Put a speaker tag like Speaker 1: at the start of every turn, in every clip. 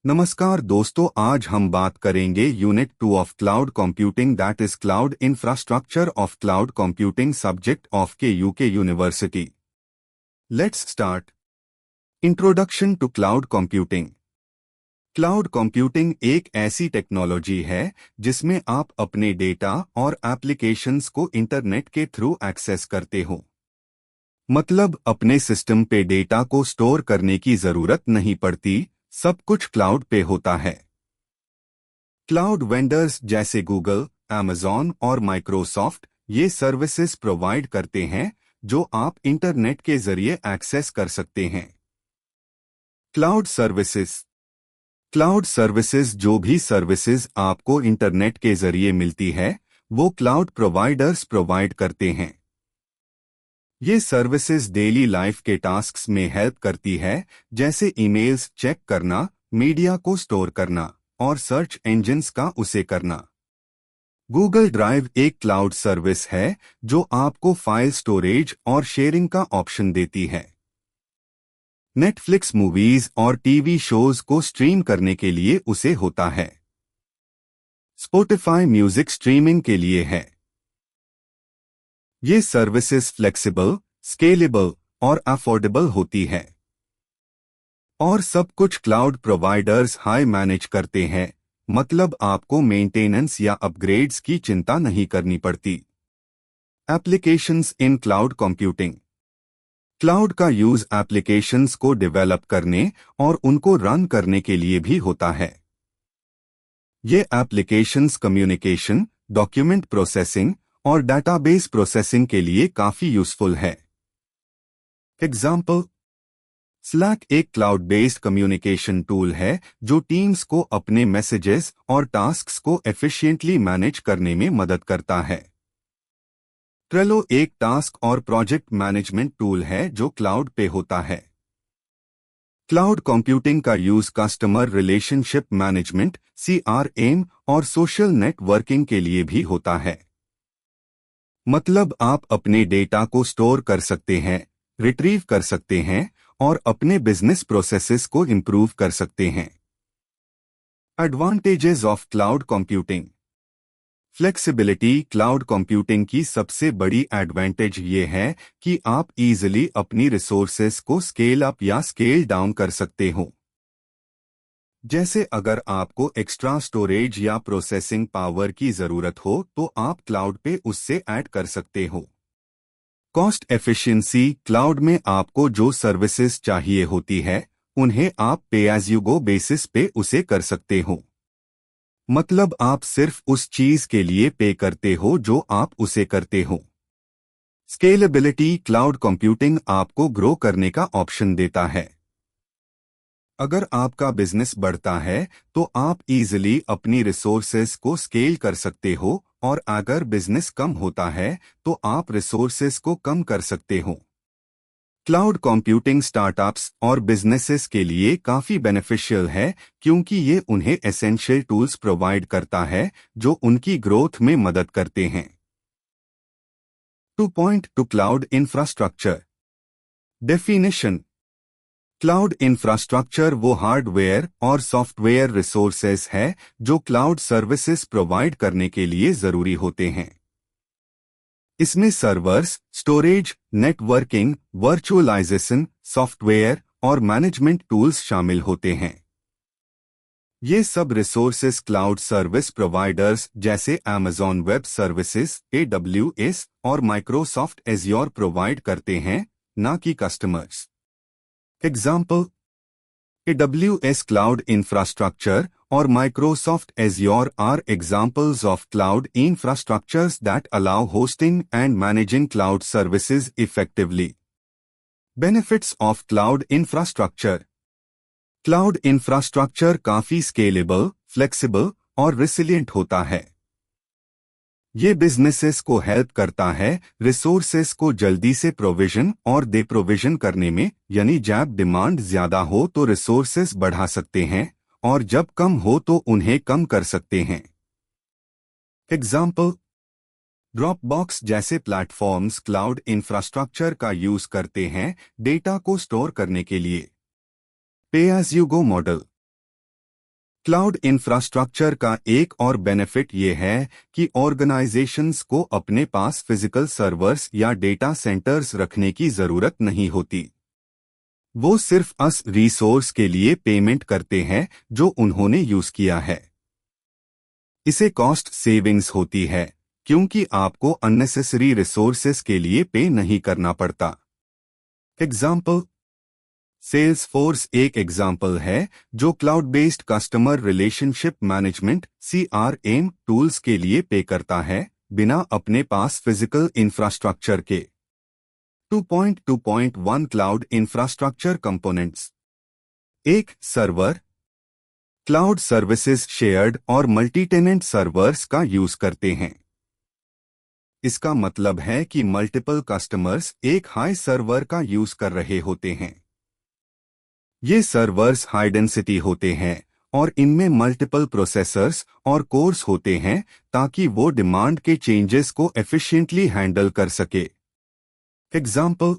Speaker 1: नमस्कार दोस्तों, आज हम बात करेंगे unit 2 of cloud computing that is cloud infrastructure of cloud computing subject of के UK university. Let's start. Introduction to cloud computing. Cloud computing एक ऐसी टेक्नोलॉजी है जिसमें आप अपने डेटा और एप्लीकेशंस को इंटरनेट के थ्रू एक्सेस करते हो। मतलब अपने सिस्टम पे डेटा को स्टोर करने की जरूरत नहीं पड़ती, सब कुछ क्लाउड पे होता है। क्लाउड वेंडर्स जैसे गूगल, Amazon और माइक्रोसॉफ्ट ये सर्विसेज प्रोवाइड करते हैं जो आप इंटरनेट के जरिए एक्सेस कर सकते हैं। Cloud services. क्लाउड सर्विसेज जो भी सर्विसेज आपको इंटरनेट के जरिए मिलती है वो क्लाउड प्रोवाइडर्स प्रोवाइड करते हैं। ये सर्विसेज डेली लाइफ के टास्क्स में हेल्प करती है, जैसे ईमेल्स चेक करना, मीडिया को स्टोर करना और सर्च इंजन्स का उसे करना। गूगल ड्राइव एक क्लाउड सर्विस है जो आपको फाइल स्टोरेज और शेयरिंग का ऑप्शन देती है। नेटफ्लिक्स मूवीज और टीवी शोज को स्ट्रीम करने के लिए उसे होता है। स्पॉटिफाई म्यूजिक स्ट्रीमिंग के लिए है। ये सर्विसेज फ्लेक्सिबल, स्केलेबल और अफोर्डेबल होती है। और सब कुछ क्लाउड प्रोवाइडर्स हाई मैनेज करते हैं, मतलब आपको मेंटेनेंस या अपग्रेड्स की चिंता नहीं करनी पड़ती। Applications in cloud computing. Cloud का यूज एप्लीकेशंस को डेवलप करने और उनको रन करने के लिए भी होता है। ये एप्लीकेशंस कम्युनिकेशन, डॉक्यूमेंट प्रोसेसिंग और डाटाबेस प्रोसेसिंग के लिए काफी यूजफुल है। एग्जाम्पल, स्लैक एक क्लाउड बेस्ड कम्युनिकेशन टूल है जो टीम्स को अपने मैसेजेस और टास्क्स को एफिशिएंटली मैनेज करने में मदद करता है। ट्रेलो एक टास्क और प्रोजेक्ट मैनेजमेंट टूल है जो क्लाउड पे होता है। क्लाउड कंप्यूटिंग का use customer relationship management (CRM) और सोशल नेटवर्किंग के लिए भी होता है। मतलब आप अपने डेटा को स्टोर कर सकते हैं, रिट्रीव कर सकते हैं और अपने बिजनेस प्रोसेसेस को इंप्रूव कर सकते हैं। Advantages of cloud computing. Flexibility. Cloud computing की सबसे बड़ी एडवांटेज ये है कि आप इजीली अपनी रिसोर्सेस को स्केल अप या स्केल डाउन कर सकते हो। जैसे अगर आपको एक्स्ट्रा स्टोरेज या प्रोसेसिंग पावर की जरूरत हो तो आप क्लाउड पे उससे ऐड कर सकते हो। Cost efficiency. क्लाउड में आपको जो सर्विसेज चाहिए होती है उन्हें आप पे एज यू गो बेसिस पे उसे कर सकते हो। मतलब आप सिर्फ उस चीज के लिए पे करते हो जो आप उसे करते हो। स्केलेबिलिटी। क्लाउड कंप्यूटिंग आपको ग्रो करने का ऑप्शन देता है। अगर आपका बिजनेस बढ़ता है तो आप इजीली अपनी रिसोर्सेज को स्केल कर सकते हो और अगर बिजनेस कम होता है तो आप रिसोर्सेज को कम कर सकते हो। क्लाउड कंप्यूटिंग स्टार्टअप्स और बिजनेसेस के लिए काफी बेनिफिशियल है क्योंकि ये उन्हें एसेंशियल टूल्स प्रोवाइड करता है जो उनकी ग्रोथ में मदद करते हैं। 2 point two cloud infrastructure. Definition. Cloud infrastructure वो हार्डवेयर और सॉफ्टवेयर रिसोर्सेज है जो क्लाउड सर्विसेज प्रोवाइड करने के लिए जरूरी होते हैं। इसमें servers, storage, networking, virtualisation, software और मैनेजमेंट टूल्स शामिल होते हैं। ये सब रिसोर्सेज क्लाउड सर्विस प्रोवाइडर्स जैसे Amazon वेब सर्विसेज (AWS) और माइक्रोसॉफ्ट एज्योर प्रोवाइड करते हैं, ना कि customers. Example, AWS Cloud Infrastructure or Microsoft Azure are examples of cloud infrastructures that allow hosting and managing cloud services effectively. Benefits of Cloud Infrastructure. Cloud Infrastructure काफी scalable, flexible और resilient होता है। ये businesses को help करता है resources को जल्दी से प्रोविजन और दे प्रोविजन करने में, यानी जब डिमांड ज्यादा हो तो रिसोर्सेस बढ़ा सकते हैं और जब कम हो तो उन्हें कम कर सकते हैं। एग्जाम्पल, ड्रॉपबॉक्स जैसे प्लेटफॉर्म्स क्लाउड इंफ्रास्ट्रक्चर का यूज करते हैं डेटा को स्टोर करने के लिए। Pay as you go model. Cloud infrastructure का एक और बेनिफिट ये है कि ऑर्गेनाइजेशंस को अपने पास फिजिकल सर्वर्स या डेटा सेंटर्स रखने की जरूरत नहीं होती। वो सिर्फ अस रिसोर्स के लिए पेमेंट करते हैं जो उन्होंने यूज किया है। इसे कॉस्ट सेविंग्स होती है क्योंकि आपको अननेसेसरी रिसोर्सेस के लिए पे नहीं करना पड़ता। एग्जाम्पल, सेल्सफोर्स एक एग्जाम्पल है जो cloud based customer relationship management CRM tools के लिए पे करता है बिना अपने पास फिजिकल इंफ्रास्ट्रक्चर के। 2.2.1 क्लाउड इंफ्रास्ट्रक्चर कंपोनेंट्स। एक सर्वर। क्लाउड सर्विसेज शेयर्ड और मल्टी टेनेंट सर्वर्स का यूज करते हैं। इसका मतलब है कि मल्टीपल कस्टमर्स एक हाई सर्वर का यूज कर रहे होते हैं। ये सर्वर्स हाई डेंसिटी होते हैं और इनमें मल्टीपल प्रोसेसर्स और कोर्स होते हैं ताकि वो डिमांड के चेंजेस को एफिशिएंटली हैंडल कर सके। Example,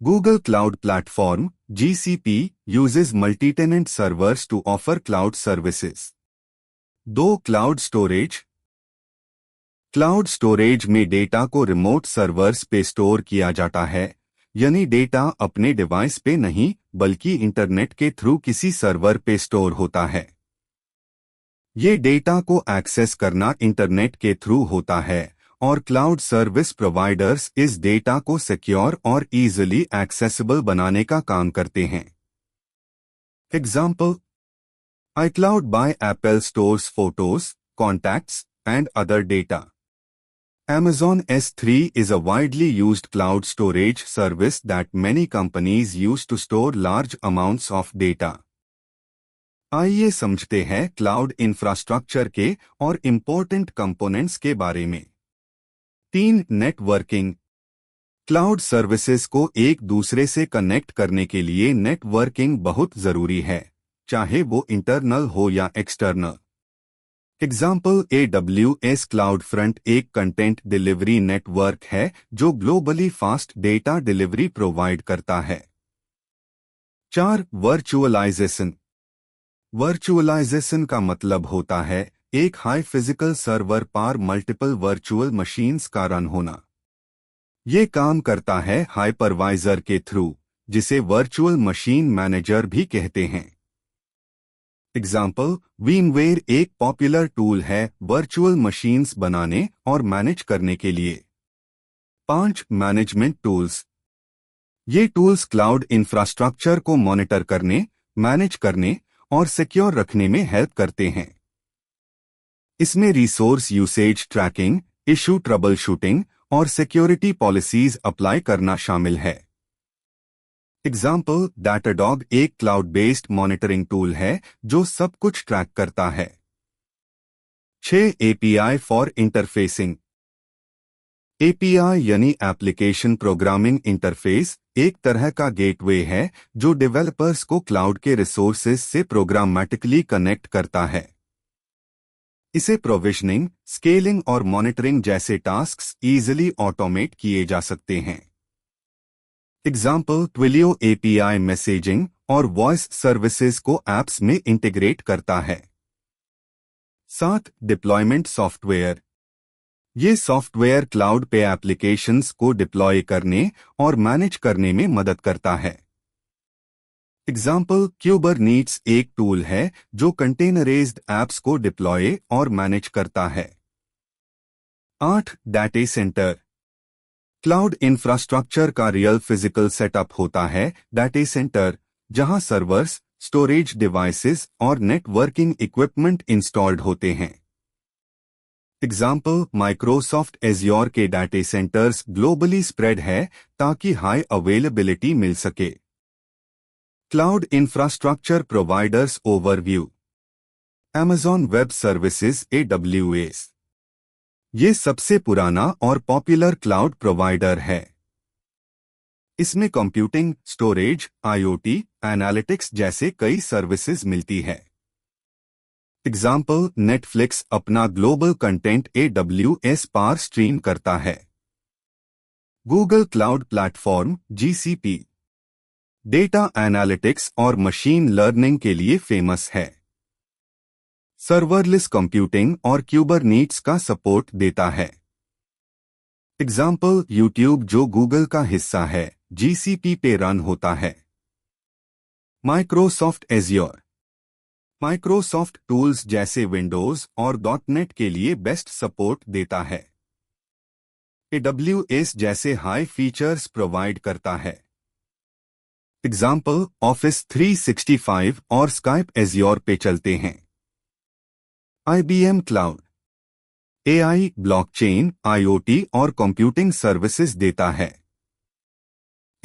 Speaker 1: Google Cloud Platform (GCP) uses multi-tenant servers to offer cloud services. 2. Cloud storage. Cloud storage में डेटा को रिमोट सर्वर्स पे स्टोर किया जाता है, यानी डेटा अपने डिवाइस पे नहीं बल्कि इंटरनेट के थ्रू किसी सर्वर पे स्टोर होता है। ये डेटा को एक्सेस करना इंटरनेट के थ्रू होता है और क्लाउड सर्विस प्रोवाइडर्स इस डेटा को सिक्योर और इजीली एक्सेसिबल बनाने का काम करते हैं। Example, iCloud by Apple stores photos, contacts, and other data. Amazon S3 is a widely used cloud storage service that many companies use to store large amounts of data. आइए समझते हैं cloud infrastructure के और important components के बारे में। 3. Networking. Cloud services को एक दूसरे से कनेक्ट करने के लिए नेटवर्किंग बहुत जरूरी है, चाहे वो इंटरनल हो या एक्सटर्नल। एग्जाम्पल, AWS CloudFront एक कंटेंट डिलीवरी नेटवर्क है जो globally fast data delivery provide करता है। 4. वर्चुअलाइजेशन। वर्चुअलाइजेशन का मतलब होता है एक हाई फिजिकल सर्वर पर मल्टीपल वर्चुअल मशीन्स का रन होना। ये काम करता है हाइपरवाइजर के थ्रू, जिसे वर्चुअल मशीन मैनेजर भी कहते हैं। एग्जाम्पल, VMware एक पॉपुलर टूल है वर्चुअल मशीन्स बनाने और मैनेज करने के लिए। 5. Management tools. ये टूल्स क्लाउड इंफ्रास्ट्रक्चर को मॉनिटर करने, मैनेज करने और सिक्योर रखने में हेल्प करते हैं। इसमें resource usage tracking, issue troubleshooting और सिक्योरिटी पॉलिसीज अप्लाई करना शामिल है। एग्जाम्पल, डाटाडॉग एक क्लाउड बेस्ड मॉनिटरिंग टूल है जो सब कुछ ट्रैक करता है। 6. API for interfacing. API यानी एप्लीकेशन प्रोग्रामिंग इंटरफेस एक तरह का गेटवे है जो डेवलपर्स को क्लाउड के रिसोर्सेज से प्रोग्रामेटिकली कनेक्ट करता है। इसे प्रोविजनिंग, स्केलिंग और मॉनिटरिंग जैसे टास्क्स इजीली ऑटोमेट किए जा सकते हैं। एग्जाम्पल, Twilio API मैसेजिंग और वॉइस सर्विसेज को एप्स में इंटीग्रेट करता है। 7. Deployment software. ये सॉफ्टवेयर क्लाउड पे एप्लीकेशंस को डिप्लॉय करने और मैनेज करने में मदद करता है। एग्जाम्पल, Kubernetes एक टूल है जो कंटेनराइज्ड एप्स को डिप्लॉय और मैनेज करता है। 8. Data centre. क्लाउड इंफ्रास्ट्रक्चर का रियल फिजिकल सेटअप होता है डाटा सेंटर, जहां सर्वर्स, स्टोरेज डिवाइसेस और नेटवर्किंग इक्विपमेंट इंस्टॉल्ड होते हैं। एग्जाम्पल, माइक्रोसॉफ्ट एज्योर के डाटा सेंटर्स ग्लोबली स्प्रेड है ताकि हाई अवेलेबिलिटी मिल सके। Cloud infrastructure providers overview. Amazon web services AWS। ये सबसे पुराना और पॉपुलर क्लाउड प्रोवाइडर है। इसमें कंप्यूटिंग, स्टोरेज, IoT, एनालिटिक्स जैसे कई सर्विसेज मिलती है। एग्जाम्पल, नेटफ्लिक्स अपना ग्लोबल कंटेंट AWS पर स्ट्रीम करता है। Google cloud platform GCP data analytics और मशीन लर्निंग के लिए फेमस है। सर्वरलेस कंप्यूटिंग और क्यूबरनेट्स का सपोर्ट देता है। एग्जाम्पल, यूट्यूब जो गूगल का हिस्सा है, जीसीपी पे रन होता है। माइक्रोसॉफ्ट एज्योर माइक्रोसॉफ्ट टूल्स जैसे विंडोज और डॉटनेट के लिए बेस्ट सपोर्ट देता है। AWS जैसे हाई फीचर्स प्रोवाइड करता है। एग्जाम्पल, ऑफिस 365 और स्काइप एज्योर पे चलते हैं। IBM cloud AI, blockchain, IoT और कंप्यूटिंग सर्विसेज देता है।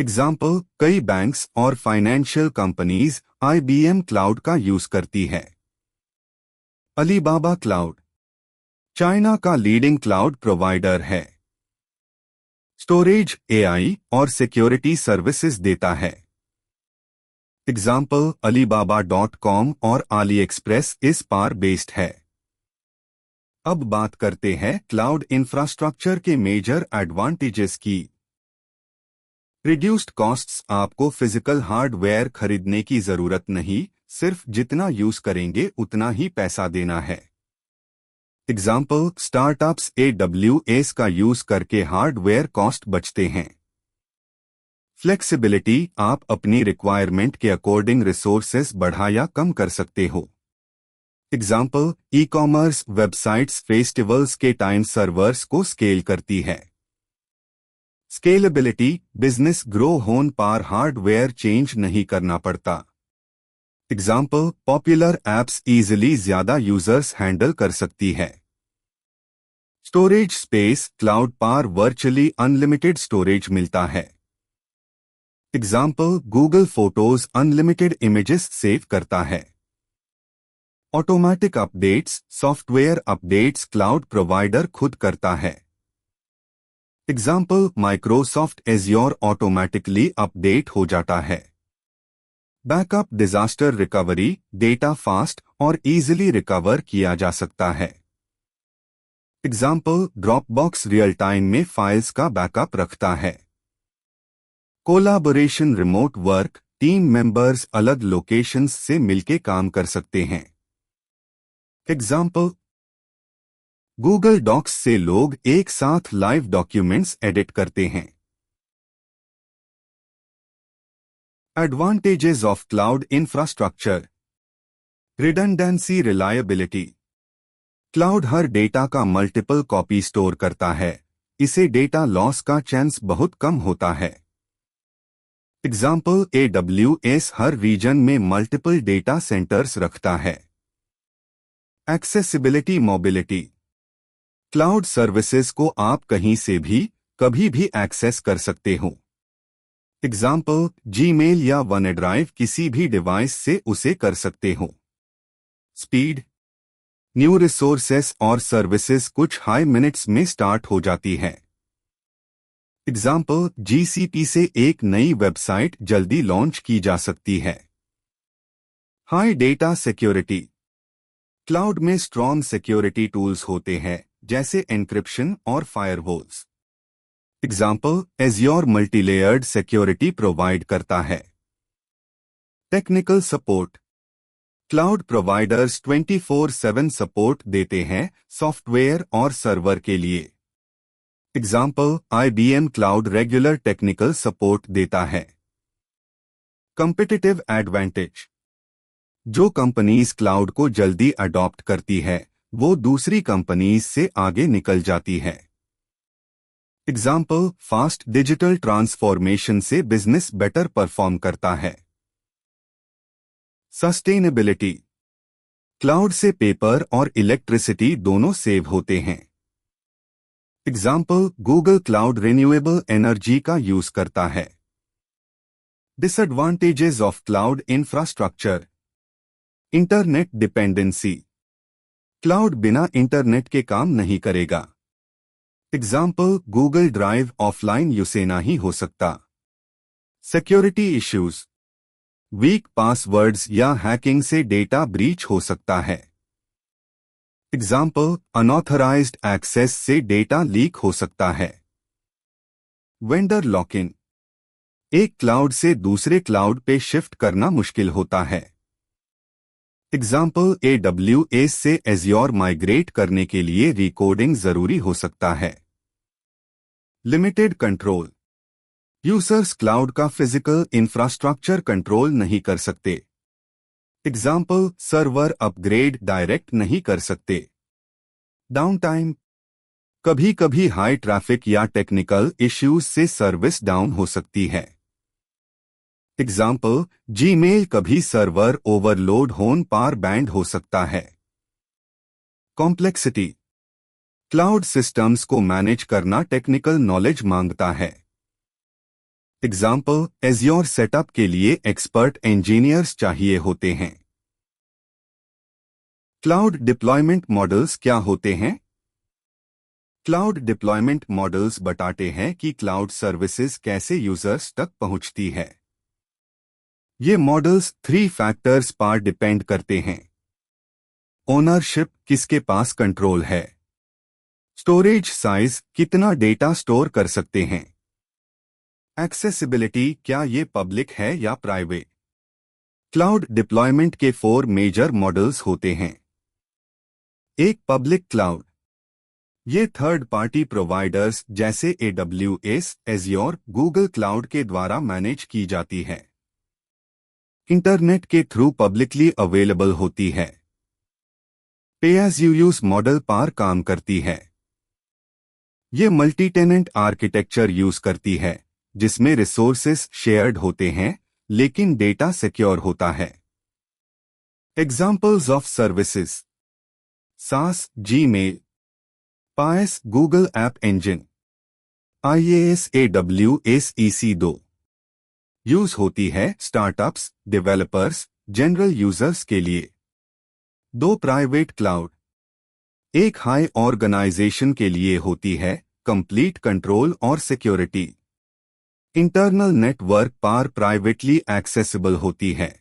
Speaker 1: एग्जाम्पल, कई बैंक्स और फाइनेंशियल कंपनीज IBM क्लाउड का यूज करती है। अलीबाबा क्लाउड चाइना का लीडिंग क्लाउड प्रोवाइडर है। स्टोरेज, AI और सिक्योरिटी सर्विसेज देता है। एग्जाम्पल, alibaba.com और AliExpress इस पर बेस्ड है। अब बात करते हैं क्लाउड इंफ्रास्ट्रक्चर के मेजर एडवांटेजेस की। रिड्यूस्ड कॉस्ट्स, आपको फिजिकल हार्डवेयर खरीदने की जरूरत नहीं, सिर्फ जितना यूज करेंगे उतना ही पैसा देना है। एग्जाम्पल, स्टार्टअप्स AWS का यूज करके हार्डवेयर कॉस्ट बचते हैं। फ्लेक्सिबिलिटी, आप अपनी रिक्वायरमेंट के अकॉर्डिंग रिसोर्सेज बढ़ा या कम कर सकते हो। एग्जाम्पल, ई-कॉमर्स वेबसाइट्स फेस्टिवल्स के टाइम सर्वर्स को स्केल करती है। स्केलेबिलिटी, बिजनेस ग्रो होने पर हार्डवेयर चेंज नहीं करना पड़ता। एग्जाम्पल, पॉपुलर एप्स इजीली ज्यादा यूजर्स हैंडल कर सकती है। स्टोरेज स्पेस, क्लाउड पर वर्चुअली अनलिमिटेड स्टोरेज मिलता है। Example, Google photos unlimited images save करता है। Automatic updates, software updates cloud provider खुद करता है। Example, Microsoft azure automatically update हो जाता है। Backup, disaster recovery, data fast और इजीली रिकवर किया जा सकता है। एग्जाम्पल, ड्रॉपबॉक्स रियल टाइम में फाइल्स का बैकअप रखता है। Collaboration, remote work, team members अलग लोकेशंस से मिलके काम कर सकते हैं। एग्जाम्पल, गूगल डॉक्स से लोग एक साथ लाइव डॉक्यूमेंट्स एडिट करते हैं। Advantages of cloud infrastructure. Redundancy, reliability, cloud her data का मल्टीपल कॉपी स्टोर करता है, इसे डेटा लॉस का चांस बहुत कम होता है। एग्जाम्पल, AWS हर रीजन में मल्टीपल डेटा सेंटर्स रखता है। एक्सेसिबिलिटी, मोबिलिटी, क्लाउड सर्विसेज को आप कहीं से भी कभी भी एक्सेस कर सकते हो। एग्जाम्पल, जीमेल या वनड्राइव किसी भी डिवाइस से उसे कर सकते हो। स्पीड, न्यू रिसोर्सेस और सर्विसेज कुछ हाई मिनट्स में स्टार्ट हो जाती है। एग्जाम्पल, GCP से एक नई वेबसाइट जल्दी लॉन्च की जा सकती है। हाई डेटा सिक्योरिटी, क्लाउड में स्ट्रॉन्ग सिक्योरिटी टूल्स होते हैं जैसे एन्क्रिप्शन और firewalls. Example, azure multilayered security provide करता है। Technical support, cloud providers 24/7 support देते हैं सॉफ्टवेयर और सर्वर के लिए। Example, IBM cloud regular technical support देता है। कंपिटिटिव एडवांटेज, जो कंपनीज क्लाउड को जल्दी अडॉप्ट करती है वो दूसरी कंपनीज से आगे निकल जाती है। एग्जाम्पल, फास्ट डिजिटल ट्रांसफॉर्मेशन से बिजनेस बेटर परफॉर्म करता है। सस्टेनेबिलिटी, क्लाउड से पेपर और इलेक्ट्रिसिटी दोनों सेव होते हैं। Example, Google cloud renewable energy का यूज करता है। Disadvantages of cloud infrastructure. Internet dependency, cloud बिना इंटरनेट के काम नहीं करेगा। एग्जाम्पल, गूगल ड्राइव ऑफलाइन यूसे नहीं हो सकता। सिक्योरिटी इश्यूज, वीक पासवर्ड्स या हैकिंग से डेटा ब्रीच हो सकता है। एग्जाम्पल, अनऑथराइज्ड एक्सेस से डेटा लीक हो सकता है। वेंडर लॉक इन, एक क्लाउड से दूसरे क्लाउड पे शिफ्ट करना मुश्किल होता है। एग्जाम्पल AWS से एज्योर माइग्रेट करने के लिए रिकोडिंग जरूरी हो सकता है। लिमिटेड कंट्रोल, यूजर्स क्लाउड का फिजिकल इंफ्रास्ट्रक्चर कंट्रोल नहीं कर सकते। एग्जाम्पल सर्वर अपग्रेड डायरेक्ट नहीं कर सकते। डाउन टाइम, कभी कभी हाई ट्रैफिक या टेक्निकल इश्यूज से सर्विस डाउन हो सकती है। एग्जाम्पल जीमेल कभी सर्वर ओवरलोड होने पर बैंड हो सकता है। कॉम्प्लेक्सिटी, क्लाउड सिस्टम्स को मैनेज करना टेक्निकल नॉलेज मांगता है। एग्जाम्पल एज्योर सेटअप के लिए एक्सपर्ट इंजीनियर्स चाहिए होते हैं। क्लाउड डिप्लॉयमेंट मॉडल्स क्या होते हैं? क्लाउड डिप्लॉयमेंट मॉडल्स बताते हैं कि क्लाउड सर्विसेज कैसे यूजर्स तक पहुंचती है। ये मॉडल्स 3 फैक्टर्स पर डिपेंड करते हैं। ओनरशिप, किसके पास कंट्रोल है। स्टोरेज साइज, कितना डेटा स्टोर कर सकते हैं। एक्सेसिबिलिटी, क्या ये पब्लिक है या प्राइवेट। क्लाउड डिप्लॉयमेंट के 4 मेजर मॉडल्स होते हैं। एक पब्लिक क्लाउड, ये थर्ड पार्टी प्रोवाइडर्स जैसे AWS, एज्योर, गूगल क्लाउड के द्वारा मैनेज की जाती है। इंटरनेट के थ्रू पब्लिकली अवेलेबल होती है। पे एज यू यूज मॉडल पर काम करती है। ये मल्टी टेनेंट आर्किटेक्चर यूज करती है जिसमें रिसोर्सेस शेयर्ड होते हैं लेकिन डेटा सिक्योर होता है। Examples of services, SaaS, Gmail, PaaS, Google app engine, IaaS AWS EC2। Use होती है स्टार्टअप्स, डेवलपर्स, जनरल यूजर्स के लिए। 2 प्राइवेट क्लाउड, एक हाई ऑर्गेनाइजेशन के लिए होती है कंप्लीट कंट्रोल और सिक्योरिटी। इंटरनल नेटवर्क पर प्राइवेटली एक्सेसिबल होती है।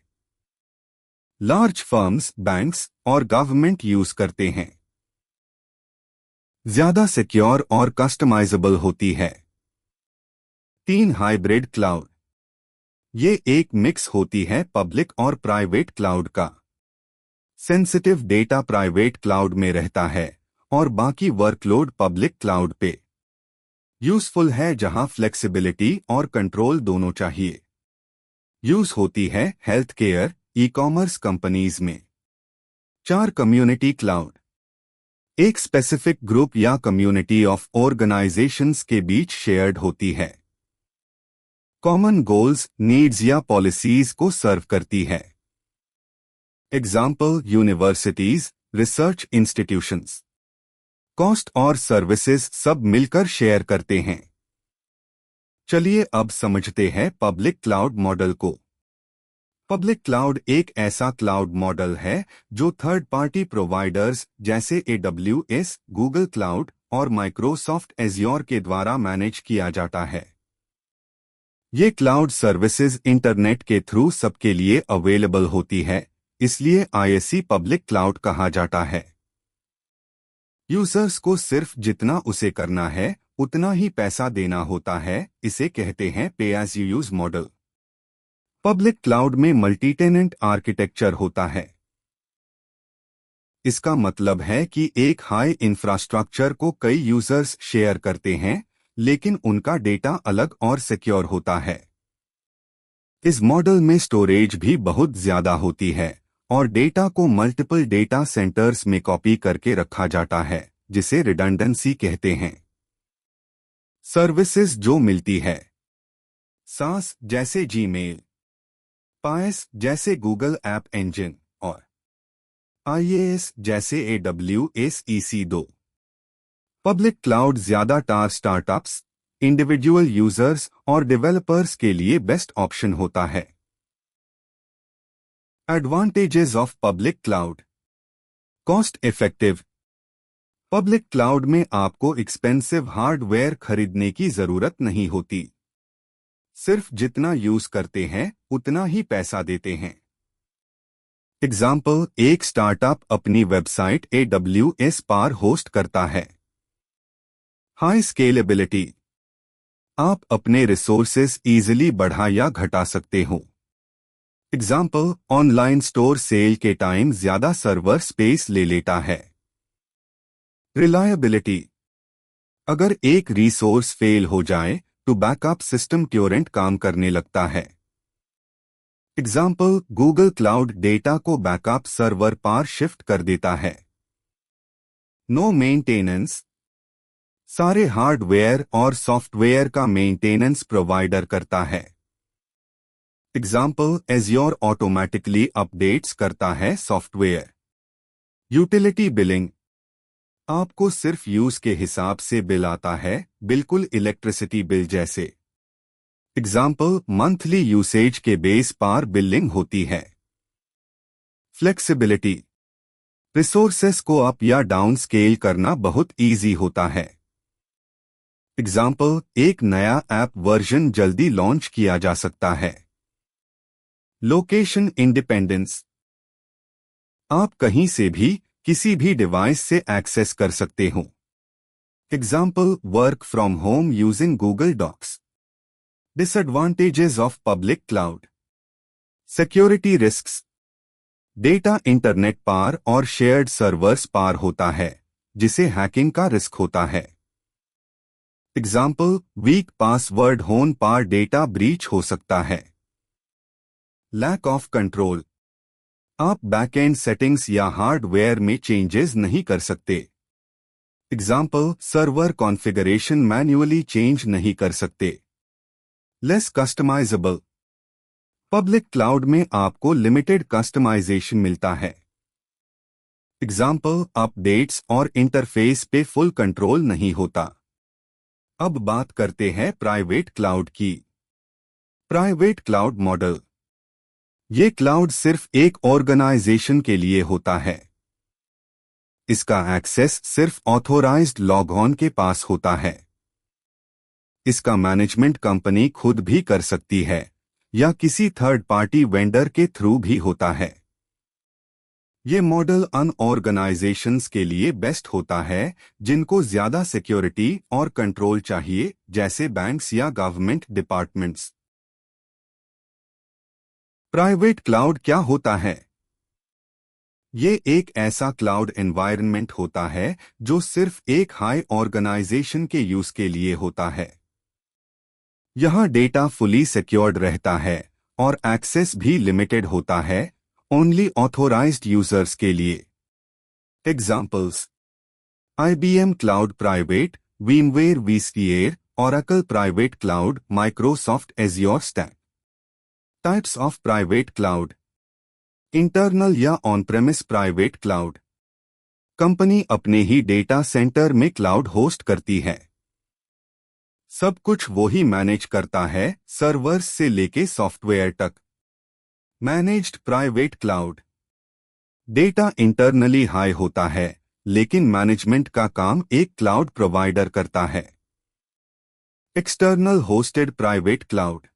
Speaker 1: लार्ज फर्म्स, बैंक्स और गवर्नमेंट यूज करते हैं। ज्यादा सिक्योर और कस्टमाइजेबल होती है। 3 हाइब्रिड क्लाउड, ये एक मिक्स होती है पब्लिक और प्राइवेट क्लाउड का। सेंसिटिव डेटा प्राइवेट क्लाउड में रहता है और बाकी वर्कलोड पब्लिक क्लाउड पे। यूजफुल है जहां फ्लेक्सिबिलिटी और कंट्रोल दोनों चाहिए। यूज होती है हेल्थ केयर, ई-कॉमर्स कंपनीज में। 4 कम्युनिटी क्लाउड, एक स्पेसिफिक ग्रुप या कम्युनिटी ऑफ ऑर्गेनाइजेशंस के बीच शेयर्ड होती है। कॉमन गोल्स, नीड्स या पॉलिसीज को सर्व करती है। Example universities, research institutions. Cost और सर्विसेज सब मिलकर शेयर करते हैं। चलिए अब समझते हैं पब्लिक क्लाउड मॉडल को। पब्लिक क्लाउड एक ऐसा क्लाउड मॉडल है जो थर्ड पार्टी प्रोवाइडर्स जैसे AWS, गूगल क्लाउड और माइक्रोसॉफ्ट एज्योर के द्वारा मैनेज किया जाता है। ये क्लाउड सर्विसेज इंटरनेट के थ्रू सबके लिए अवेलेबल होती है, इसलिए IaaS पब्लिक क्लाउड कहा जाता है। यूजर्स को सिर्फ जितना उसे करना है उतना ही पैसा देना होता है, इसे कहते हैं pay as you use model. Public cloud में मल्टी टेनेंट आर्किटेक्चर होता है। इसका मतलब है कि एक हाई इंफ्रास्ट्रक्चर को कई यूजर्स शेयर करते हैं लेकिन उनका डेटा अलग और सिक्योर होता है। इस मॉडल में स्टोरेज भी बहुत ज्यादा होती है और डेटा को मल्टीपल डेटा सेंटर्स में कॉपी करके रखा जाता है जिसे रिडंडेंसी कहते हैं। सर्विसेज जो मिलती है, सास जैसे जीमेल, पायस जैसे गूगल ऐप इंजन और IaaS जैसे AWS EC2। पब्लिक क्लाउड ज्यादातर स्टार्टअप्स, इंडिविजुअल यूजर्स और डेवलपर्स के लिए बेस्ट ऑप्शन होता है। Advantages of public cloud, cost effective. Public cloud में आपको एक्सपेंसिव हार्डवेयर खरीदने की जरूरत नहीं होती। सिर्फ जितना यूज करते हैं उतना ही पैसा देते हैं। एग्जाम्पल, एक स्टार्टअप अपनी वेबसाइट AWS पर होस्ट करता है। हाई स्केलेबिलिटी, आप अपने रिसोर्सेस इजीली बढ़ा या घटा सकते हो। एग्जाम्पल, ऑनलाइन स्टोर सेल के टाइम ज्यादा सर्वर स्पेस ले लेता है। रिलायबिलिटी, अगर एक रिसोर्स फेल हो जाए तो बैकअप सिस्टम ट्यूरेंट काम करने लगता है। एग्जाम्पल, गूगल क्लाउड डेटा को बैकअप सर्वर पर शिफ्ट कर देता है। नो मेंटेनेंस, सारे हार्डवेयर और सॉफ्टवेयर का मेंटेनेंस प्रोवाइडर करता है। एग्जाम्पल, एज्योर ऑटोमेटिकली अपडेट्स करता है सॉफ्टवेयर। यूटिलिटी बिलिंग, आपको सिर्फ यूज के हिसाब से बिल आता है, बिल्कुल इलेक्ट्रिसिटी बिल जैसे। एग्जाम्पल, मंथली यूसेज के बेस पर बिलिंग होती है। फ्लेक्सिबिलिटी, रिसोर्सेस को अप या डाउन स्केल करना बहुत इजी होता है। एग्जाम्पल, एक नया ऐप वर्जन जल्दी लॉन्च किया जा सकता है। लोकेशन इंडिपेंडेंस, आप कहीं से भी किसी भी डिवाइस से एक्सेस कर सकते हो। Example, work from home using Google Docs. Disadvantages of public cloud. Security risks, data internet पार और शेयर्ड सर्वर्स पार होता है, जिसे हैकिंग का रिस्क होता है। एग्जाम्पल, वीक पासवर्ड होने पर डेटा ब्रीच हो सकता है। लैक ऑफ कंट्रोल, आप बैकएंड सेटिंग्स या हार्डवेयर में चेंजेस नहीं कर सकते। Example, server configuration manually change नहीं कर सकते। लेस कस्टमाइजेबल, पब्लिक क्लाउड में आपको लिमिटेड कस्टमाइजेशन मिलता है। एग्जाम्पल, अपडेट्स और इंटरफेस पे फुल कंट्रोल नहीं होता। अब बात करते हैं प्राइवेट क्लाउड की। प्राइवेट क्लाउड मॉडल, ये क्लाउड सिर्फ एक ऑर्गेनाइजेशन के लिए होता है। इसका एक्सेस सिर्फ ऑथोराइज्ड लॉग ऑन के पास होता है। इसका मैनेजमेंट कंपनी खुद भी कर सकती है या किसी थर्ड पार्टी वेंडर के थ्रू भी होता है। ये मॉडल अन ऑर्गेनाइजेशंस के लिए बेस्ट होता है जिनको ज्यादा सिक्योरिटी और कंट्रोल चाहिए, जैसे बैंक्स या गवर्नमेंट डिपार्टमेंट्स। प्राइवेट क्लाउड क्या होता है? ये एक ऐसा क्लाउड एनवायरनमेंट होता है जो सिर्फ एक हाई ऑर्गेनाइजेशन के यूज के लिए होता है। यहां डेटा फुली सिक्योर्ड रहता है और एक्सेस भी लिमिटेड होता है, ओनली ऑथोराइज्ड यूजर्स के लिए। Examples, IBM cloud private, VMware vSphere, Oracle private cloud, Microsoft Azure stack. Types of private cloud, internal या on premise private cloud, company अपने ही डेटा सेंटर में क्लाउड होस्ट करती है। सब कुछ वो ही मैनेज करता है, सर्वर्स से लेके सॉफ्टवेयर तक। Managed private cloud, data internally high होता है, लेकिन मैनेजमेंट का काम एक क्लाउड प्रोवाइडर करता है। External hosted private cloud,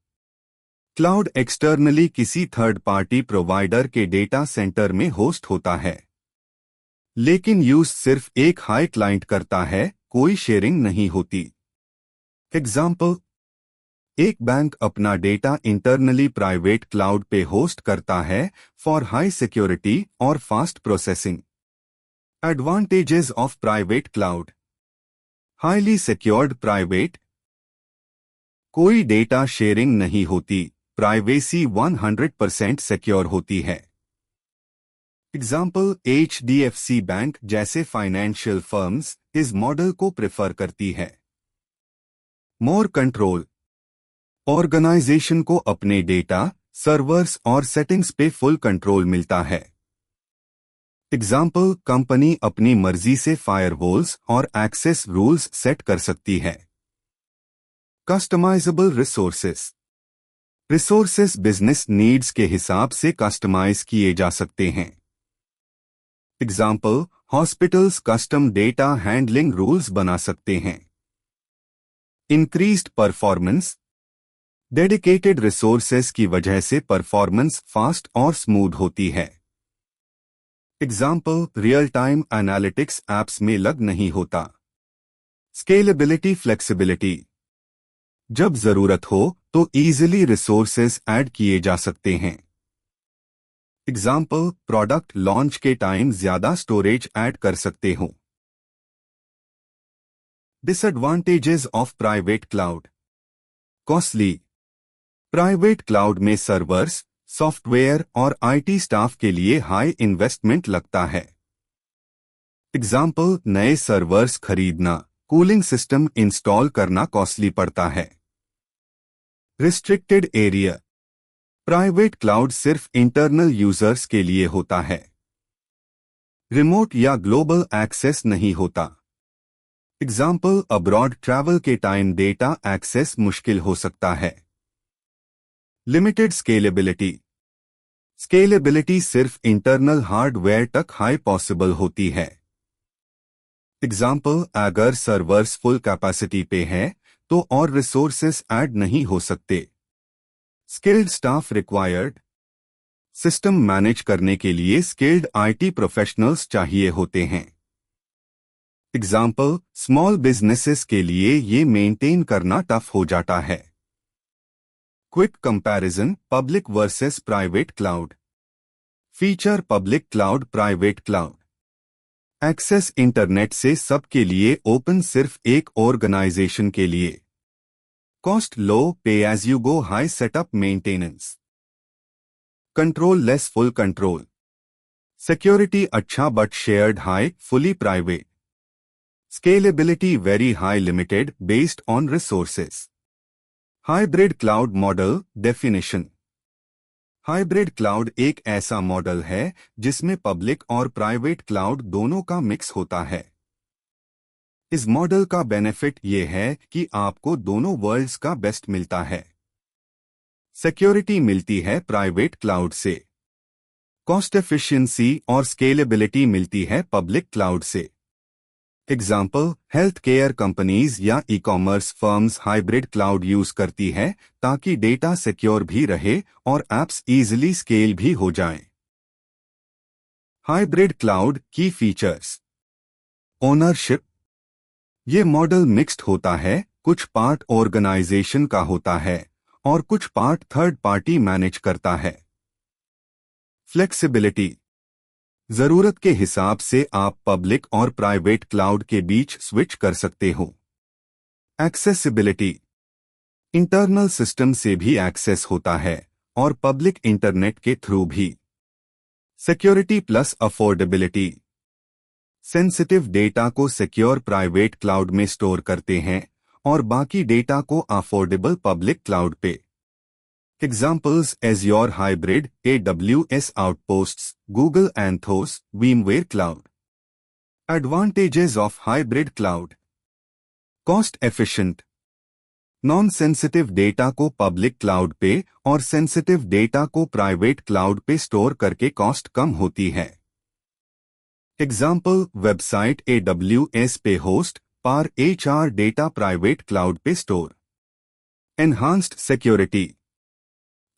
Speaker 1: cloud externally किसी थर्ड पार्टी प्रोवाइडर के डेटा सेंटर में होस्ट होता है, लेकिन यूज सिर्फ एक हाई क्लाइंट करता है, कोई शेयरिंग नहीं होती। एग्जाम्पल, एक बैंक अपना डेटा इंटरनली प्राइवेट क्लाउड पे होस्ट करता है फॉर हाई सिक्योरिटी और fast processing. Advantages of private cloud, highly secured private, कोई डेटा शेयरिंग नहीं होती, प्राइवेसी 100% सिक्योर होती है। एग्जाम्पल, HDFC बैंक जैसे फाइनेंशियल फर्म्स इस मॉडल को प्रेफर करती है। मोर कंट्रोल, ऑर्गेनाइजेशन को अपने डेटा, सर्वर्स और सेटिंग्स पे फुल कंट्रोल मिलता है। एग्जाम्पल, कंपनी अपनी मर्जी से फायरवॉल्स और एक्सेस रूल्स सेट कर सकती है। Customisable resources, resources business needs के हिसाब से कस्टमाइज किए जा सकते हैं। Example, hospitals custom data handling rules बना सकते हैं। इंक्रीज्ड परफॉर्मेंस, डेडिकेटेड रिसोर्सेस की वजह से परफॉर्मेंस फास्ट और स्मूथ होती है। Example, real time analytics apps में लग नहीं होता। स्केलेबिलिटी फ्लेक्सिबिलिटी, जब जरूरत हो तो इजीली रिसोर्सेस ऐड किए जा सकते हैं। एग्जाम्पल, प्रोडक्ट लॉन्च के टाइम ज्यादा स्टोरेज ऐड कर सकते हो। Disadvantages of private cloud. Costly. Private cloud में सर्वर्स, सॉफ्टवेयर और आईटी स्टाफ के लिए हाई इन्वेस्टमेंट लगता है। एग्जाम्पल, नए सर्वर्स खरीदना, कूलिंग सिस्टम इंस्टॉल करना कॉस्टली पड़ता है। Restricted area. प्राइवेट क्लाउड सिर्फ इंटरनल यूजर्स के लिए होता है। रिमोट या ग्लोबल एक्सेस नहीं होता। एग्जाम्पल, अब्रॉड ट्रैवल के टाइम डेटा एक्सेस मुश्किल हो सकता है। Limited scalability. स्केलेबिलिटी सिर्फ इंटरनल हार्डवेयर तक हाई पॉसिबल होती है। एग्जाम्पल, अगर सर्वर्स फुल कैपेसिटी पे है तो और रिसोर्सेस ऐड नहीं हो सकते। Skilled staff required. System manage करने के लिए स्किल्ड आईटी प्रोफेशनल्स चाहिए होते हैं। एग्जाम्पल, स्मॉल बिजनेसेस के लिए ये मेंटेन करना टफ हो जाता है। Quick comparison, public versus private cloud. Feature, public cloud, private cloud. Access internet से सबके लिए ओपन, सिर्फ एक ऑर्गेनाइजेशन के लिए। Cost low, pay as you go, high setup maintenance. Control less, full control. Security अच्छा but shared high, fully private. Scalability very high, limited, based on resources. Hybrid cloud model definition. Hybrid cloud एक ऐसा model है जिसमें public और private cloud दोनों का mix होता है। इस मॉडल का बेनिफिट ये है कि आपको दोनों वर्ल्ड्स का बेस्ट मिलता है। सिक्योरिटी मिलती है प्राइवेट क्लाउड से। कॉस्ट एफिशिएंसी और स्केलेबिलिटी मिलती है पब्लिक क्लाउड से। एग्जाम्पल, हेल्थ केयर कंपनीज या e commerce firms hybrid cloud use करती है ताकि डेटा सिक्योर भी रहे और एप्स इजीली स्केल भी हो जाएं। हाइब्रिड क्लाउड की फीचर्स। ओनरशिप। ये मॉडल मिक्स्ड होता है, कुछ पार्ट ऑर्गेनाइजेशन का होता है और कुछ पार्ट थर्ड पार्टी मैनेज करता है। फ्लेक्सिबिलिटी। जरूरत के हिसाब से आप पब्लिक और प्राइवेट क्लाउड के बीच स्विच कर सकते हो। एक्सेसिबिलिटी। इंटरनल सिस्टम से भी एक्सेस होता है और पब्लिक इंटरनेट के थ्रू भी। Security plus affordability. Sensitive data को सिक्योर प्राइवेट क्लाउड में स्टोर करते हैं और बाकी डेटा को अफोर्डेबल पब्लिक क्लाउड पे। Examples, Azure Hybrid, AWS Outposts, Google Anthos, VMware Cloud. Advantages of Hybrid Cloud. Cost efficient. Non-sensitive data को पब्लिक क्लाउड पे और सेंसिटिव डेटा को प्राइवेट क्लाउड पे स्टोर करके कॉस्ट कम होती है। एग्जाम्पल, वेबसाइट AWS पे होस्ट, पर HR डेटा प्राइवेट क्लाउड पे स्टोर। Enhanced security.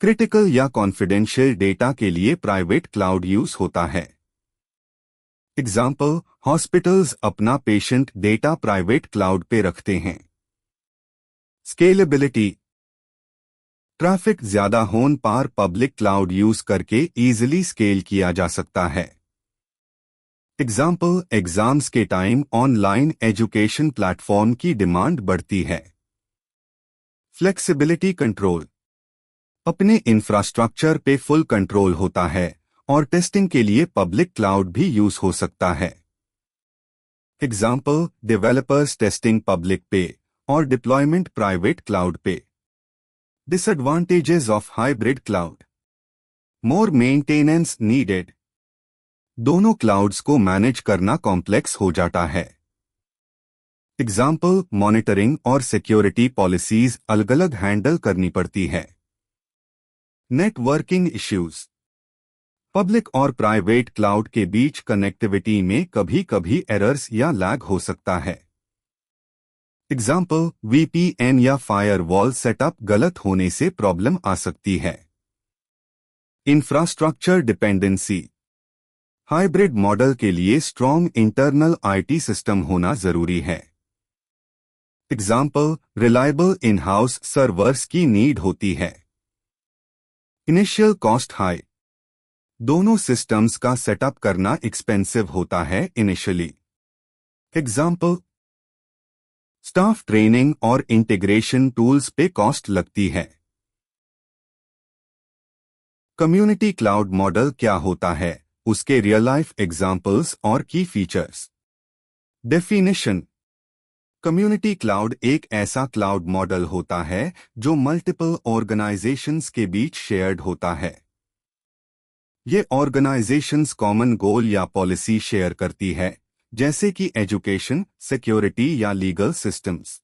Speaker 1: क्रिटिकल या कॉन्फिडेंशियल डेटा के लिए प्राइवेट क्लाउड यूज होता है। एग्जाम्पल, हॉस्पिटल्स अपना पेशेंट डेटा प्राइवेट क्लाउड पे रखते हैं। स्केलेबिलिटी। ट्रैफिक ज्यादा होने पर पब्लिक क्लाउड यूज करके इजीली स्केल किया जा सकता है। एग्जाम्पल, एग्जाम्स के टाइम ऑनलाइन एजुकेशन प्लेटफॉर्म की डिमांड बढ़ती है। Flexibility control. अपने इंफ्रास्ट्रक्चर पे फुल कंट्रोल होता है और टेस्टिंग के लिए पब्लिक क्लाउड भी यूज हो सकता है। एग्जाम्पल, डेवलपर्स टेस्टिंग पब्लिक पे और डिप्लॉयमेंट प्राइवेट क्लाउड पे। Disadvantages of hybrid cloud. More maintenance needed. दोनों क्लाउड्स को मैनेज करना कॉम्प्लेक्स हो जाता है। एग्जाम्पल, मॉनिटरिंग और सिक्योरिटी पॉलिसीज अलग अलग हैंडल करनी पड़ती है। Networking issues. पब्लिक और प्राइवेट क्लाउड के बीच कनेक्टिविटी में कभी कभी एरर्स या लैग हो सकता है। एग्जाम्पल, VPN या फायरवॉल सेटअप गलत होने से प्रॉब्लम आ सकती है। Infrastructure dependency. हाइब्रिड मॉडल के लिए स्ट्रॉन्ग इंटरनल आईटी सिस्टम होना जरूरी है। Example, reliable in house servers की नीड होती है। Initial cost high. दोनों सिस्टम्स का सेटअप करना एक्सपेंसिव होता है इनिशियली। एग्जाम्पल, स्टाफ ट्रेनिंग और इंटीग्रेशन टूल्स पे कॉस्ट लगती है। कम्युनिटी क्लाउड मॉडल क्या होता है, उसके रियल लाइफ एग्जाम्पल्स और की फीचर्स। डेफिनेशन। कम्युनिटी क्लाउड एक ऐसा क्लाउड मॉडल होता है जो मल्टीपल ऑर्गेनाइजेशंस के बीच शेयर्ड होता है। ये ऑर्गेनाइजेशंस कॉमन गोल या पॉलिसी शेयर करती है, जैसे कि एजुकेशन, सिक्योरिटी या लीगल सिस्टम्स।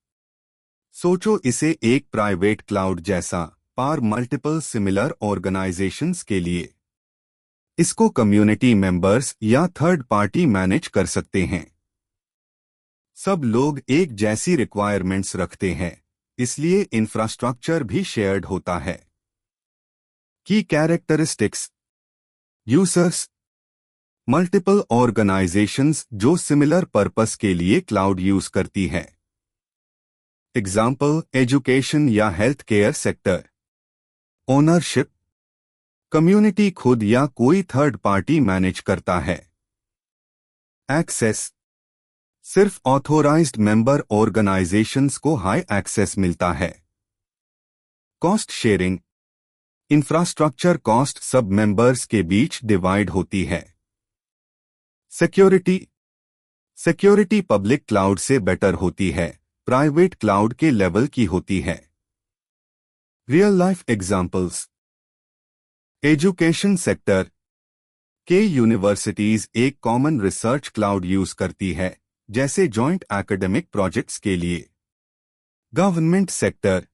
Speaker 1: सोचो इसे एक प्राइवेट क्लाउड जैसा, पर मल्टीपल सिमिलर ऑर्गेनाइजेशंस के लिए। इसको कम्युनिटी मेंबर्स या थर्ड पार्टी मैनेज कर सकते हैं। सब लोग एक जैसी रिक्वायरमेंट्स रखते हैं, इसलिए इंफ्रास्ट्रक्चर भी शेयर्ड होता है। की कैरेक्टरिस्टिक्स। यूजर्स। मल्टीपल ऑर्गेनाइजेशंस जो सिमिलर पर्पस के लिए क्लाउड यूज करती है। एग्जाम्पल, एजुकेशन या health care sector. Ownership. Community खुद या कोई थर्ड पार्टी मैनेज करता है। एक्सेस। सिर्फ ऑथोराइज्ड मेंबर ऑर्गेनाइजेशंस को हाई एक्सेस मिलता है। Cost sharing. इंफ्रास्ट्रक्चर कॉस्ट सब मेंबर्स के बीच डिवाइड होती है। सिक्योरिटी। सिक्योरिटी पब्लिक क्लाउड से बेटर होती है, प्राइवेट क्लाउड के लेवल की होती है। Real life examples. Education sector के यूनिवर्सिटीज एक कॉमन रिसर्च क्लाउड यूज करती है, जैसे जॉइंट एकेडमिक प्रोजेक्ट्स के लिए। Government sector.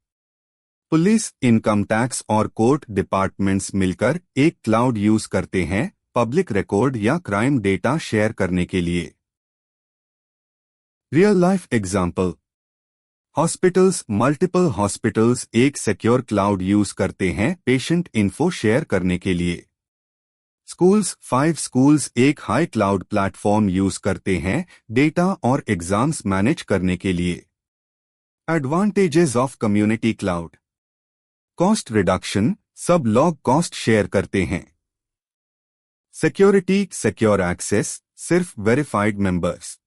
Speaker 1: Police, income tax और कोर्ट डिपार्टमेंट्स मिलकर एक क्लाउड यूज करते हैं, पब्लिक रिकॉर्ड या क्राइम डेटा शेयर करने के लिए। Real life example. Hospitals, multiple hospitals एक सिक्योर क्लाउड यूज करते हैं पेशेंट इन्फो शेयर करने के लिए। स्कूल्स, 5 स्कूल्स एक हाई क्लाउड प्लेटफॉर्म यूज करते हैं डेटा और एग्जाम्स मैनेज करने के लिए। Advantages of community cloud. Cost reduction, सब लोग कॉस्ट शेयर करते हैं। सिक्योरिटी, सिक्योर एक्सेस, सिर्फ verified members.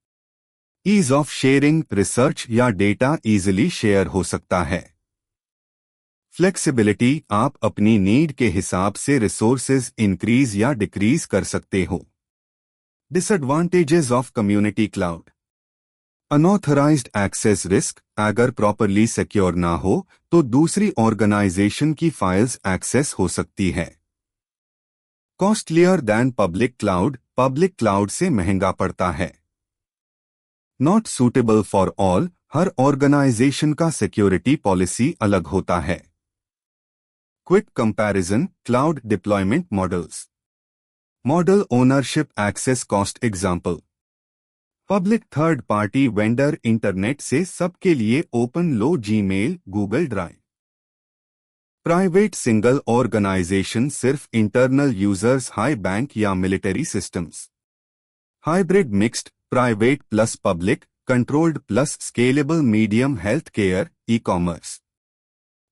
Speaker 1: Ease of sharing, research या डेटा इजीली शेयर हो सकता है। फ्लेक्सिबिलिटी, आप अपनी नीड के हिसाब से रिसोर्सेज इंक्रीज या डिक्रीज कर सकते हो। Disadvantages of community cloud. Unauthorised access risk, अगर प्रॉपरली सिक्योर ना हो तो दूसरी ऑर्गेनाइजेशन की फाइल्स एक्सेस हो सकती है। Costlier than public cloud, public cloud से महंगा पड़ता है। नॉट सूटेबल फॉर ऑल, हर ऑर्गेनाइजेशन का सिक्योरिटी पॉलिसी अलग होता है। Quick comparison, cloud deployment models. Model ownership access cost example. Public third party vendor internet से सबके लिए open low Gmail, Google Drive. Private single organisation सिर्फ इंटरनल यूजर्स, हाई बैंक या military systems. Hybrid mixed, private plus public, controlled plus scalable, medium, health care, e commerce.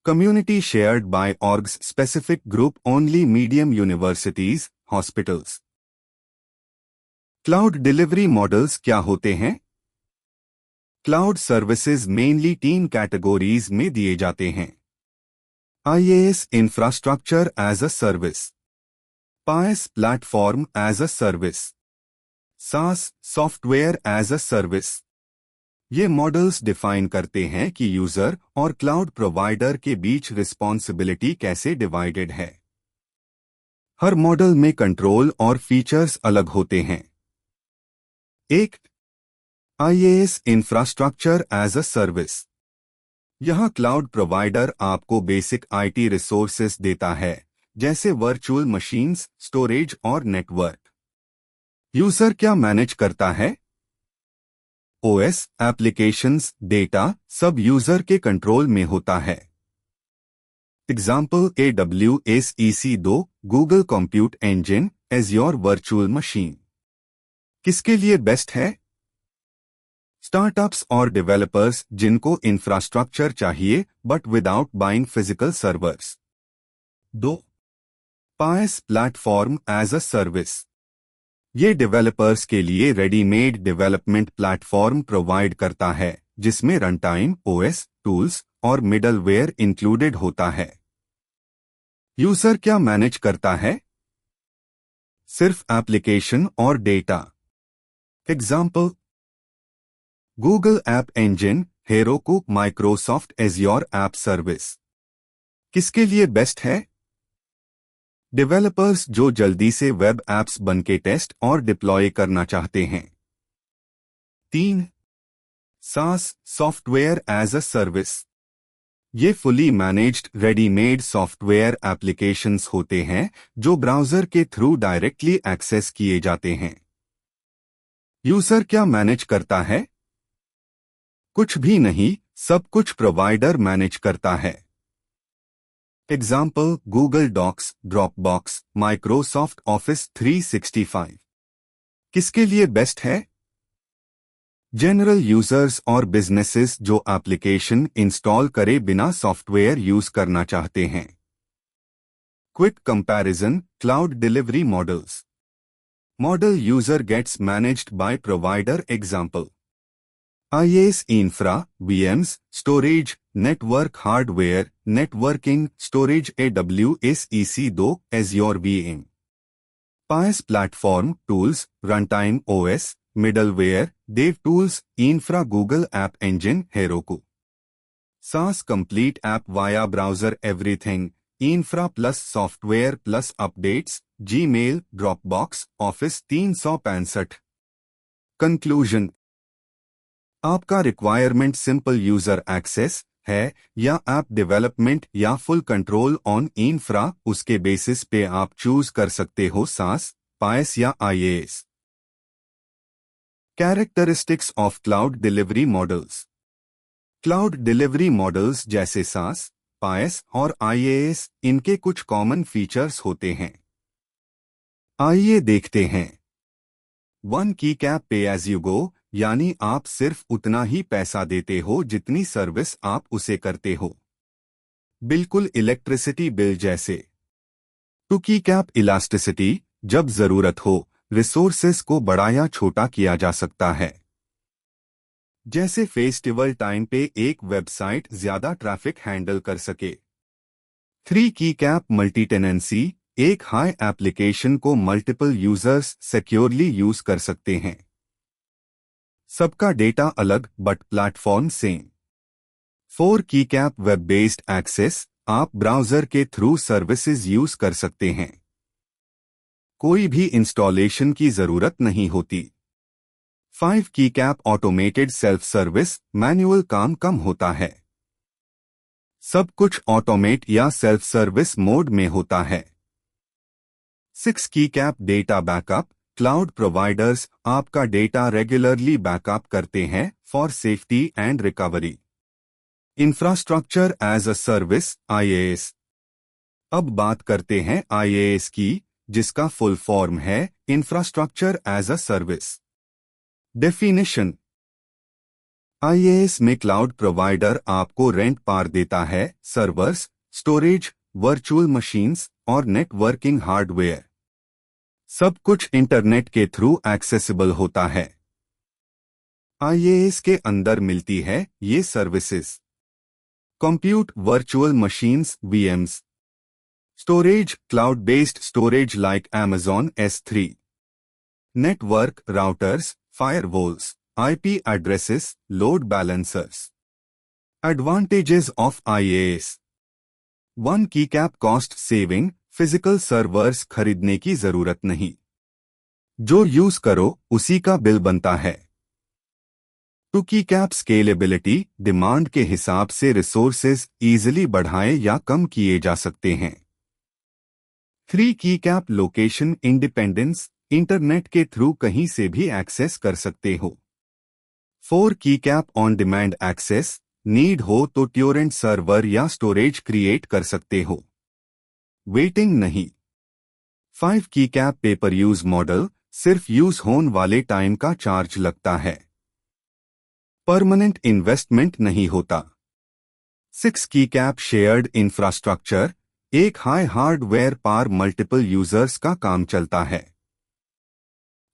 Speaker 1: Community shared by orgs, specific group only, medium, universities, hospitals. Cloud delivery models क्या होते हैं? Cloud services mainly 3 categories में दिए जाते हैं। IaaS, infrastructure as a service. PaaS, platform as a service. SaaS, software as a service. ये models define करते हैं कि यूजर और क्लाउड प्रोवाइडर के बीच रिस्पॉन्सिबिलिटी कैसे डिवाइडेड है। हर मॉडल में कंट्रोल और फीचर्स अलग होते हैं। 1. IaaS, इंफ्रास्ट्रक्चर एज अ सर्विस। यह क्लाउड प्रोवाइडर आपको बेसिक IT रिसोर्सेज देता है, जैसे वर्चुअल मशीन्स, स्टोरेज और नेटवर्क। यूजर क्या मैनेज करता है? OS, एप्लीकेशंस, डेटा सब यूजर के कंट्रोल में होता है। Example, AWS EC2, Google compute engine, Azure virtual machine. किसके लिए बेस्ट है? स्टार्टअप्स और डेवलपर्स जिनको इंफ्रास्ट्रक्चर चाहिए but without buying physical servers. 2. PaaS platform as a service. ये डेवलपर्स के लिए रेडीमेड डेवलपमेंट प्लेटफॉर्म प्रोवाइड करता है जिसमें रन टाइम, ओएस, टूल्स और मिडलवेयर इंक्लूडेड होता है। यूजर क्या मैनेज करता है? सिर्फ एप्लीकेशन और data. Example: Google app engine, Heroku, Microsoft azure app service. किसके लिए बेस्ट है? डेवलपर्स जो जल्दी से वेब एप्स बनके टेस्ट और डिप्लॉय करना चाहते हैं। 3. सास सॉफ्टवेयर एज अ सर्विस। ये fully managed readymade software applications होते हैं जो ब्राउज़र के थ्रू डायरेक्टली एक्सेस किए जाते हैं। यूजर क्या मैनेज करता है? कुछ भी नहीं, सब कुछ प्रोवाइडर मैनेज करता है। Example: Google Docs, Dropbox, Microsoft Office 365। किसके लिए बेस्ट है? जनरल यूजर्स और बिजनेसेस जो एप्लीकेशन इंस्टॉल करे बिना सॉफ्टवेयर यूज करना चाहते हैं। Quick comparison: cloud delivery models. Model user gets managed by provider. Example: IaaS infra, VMs, storage, network hardware, networking, storage AWS EC2, Azure VM। PaaS platform, tools, runtime OS, middleware, dev tools, infra, Google app engine, Heroku. SaaS complete app via browser, everything, infra plus software plus updates, Gmail, Dropbox, office 365। Conclusion: आपका requirement simple user access है या app development या full control on infra, उसके basis पे आप choose कर सकते हो सास, पायस या IaaS। Characteristics of cloud delivery models. Cloud delivery models जैसे सास, पायस और IaaS, इनके कुछ कॉमन फीचर्स होते हैं। आइए देखते हैं। 1. की कैप पे एज यू गो, यानी आप सिर्फ उतना ही पैसा देते हो जितनी सर्विस आप उसे करते हो, बिल्कुल इलेक्ट्रिसिटी बिल जैसे। 2. की कैप इलास्टिसिटी, जब जरूरत हो रिसोर्सेस को बड़ा या छोटा किया जा सकता है, जैसे फेस्टिवल टाइम पे एक वेबसाइट ज्यादा ट्रैफिक हैंडल कर सके। 3. की कैप मल्टी टेनेंसी, एक हाई एप्लीकेशन को मल्टीपल यूजर्स सिक्योरली यूज कर सकते हैं, सबका डेटा अलग but platform same. 4. Key cap web based access, आप ब्राउजर के थ्रू सर्विसेज यूज कर सकते हैं, कोई भी इंस्टॉलेशन की जरूरत नहीं होती। 5. Key cap automated self service, manual काम कम होता है, सब कुछ ऑटोमेट या सेल्फ सर्विस मोड में होता है। 6. Key cap data backup, cloud providers आपका डेटा रेगुलरली बैकअप करते हैं for safety and recovery. Infrastructure as a service, IaaS। अब बात करते हैं IaaS की, जिसका फुल फॉर्म है infrastructure as a service. Definition: IaaS में क्लाउड प्रोवाइडर आपको रेंट पार देता है सर्वर्स, स्टोरेज, वर्चुअल मशीन्स और नेटवर्किंग हार्डवेयर, सब कुछ इंटरनेट के थ्रू एक्सेसिबल होता है। IaaS के अंदर मिलती है ये services: compute virtual machines VMs, storage cloud based storage like Amazon S3, network routers, firewalls, IP addresses, load balancers. Advantages of IaaS: 1. की cap cost saving, physical servers खरीदने की जरूरत नहीं, जो यूज करो उसी का बिल बनता है। 2. की कैप स्केलेबिलिटी, डिमांड के हिसाब से रिसोर्सेज इजीली बढ़ाए या कम किए जा सकते हैं। 3. Key cap location independence, internet के थ्रू कहीं से भी एक्सेस कर सकते हो। 4. Key cap on demand access, need हो तो टोरेंट सर्वर या स्टोरेज क्रिएट कर सकते हो, वेटिंग नहीं। 5. Key cap pay per use model, सिर्फ यूज होने वाले टाइम का चार्ज लगता है, परमानेंट इन्वेस्टमेंट नहीं होता। 6. की कैप शेयर्ड इंफ्रास्ट्रक्चर, एक हाई हार्डवेयर पर मल्टीपल यूजर्स का काम चलता है।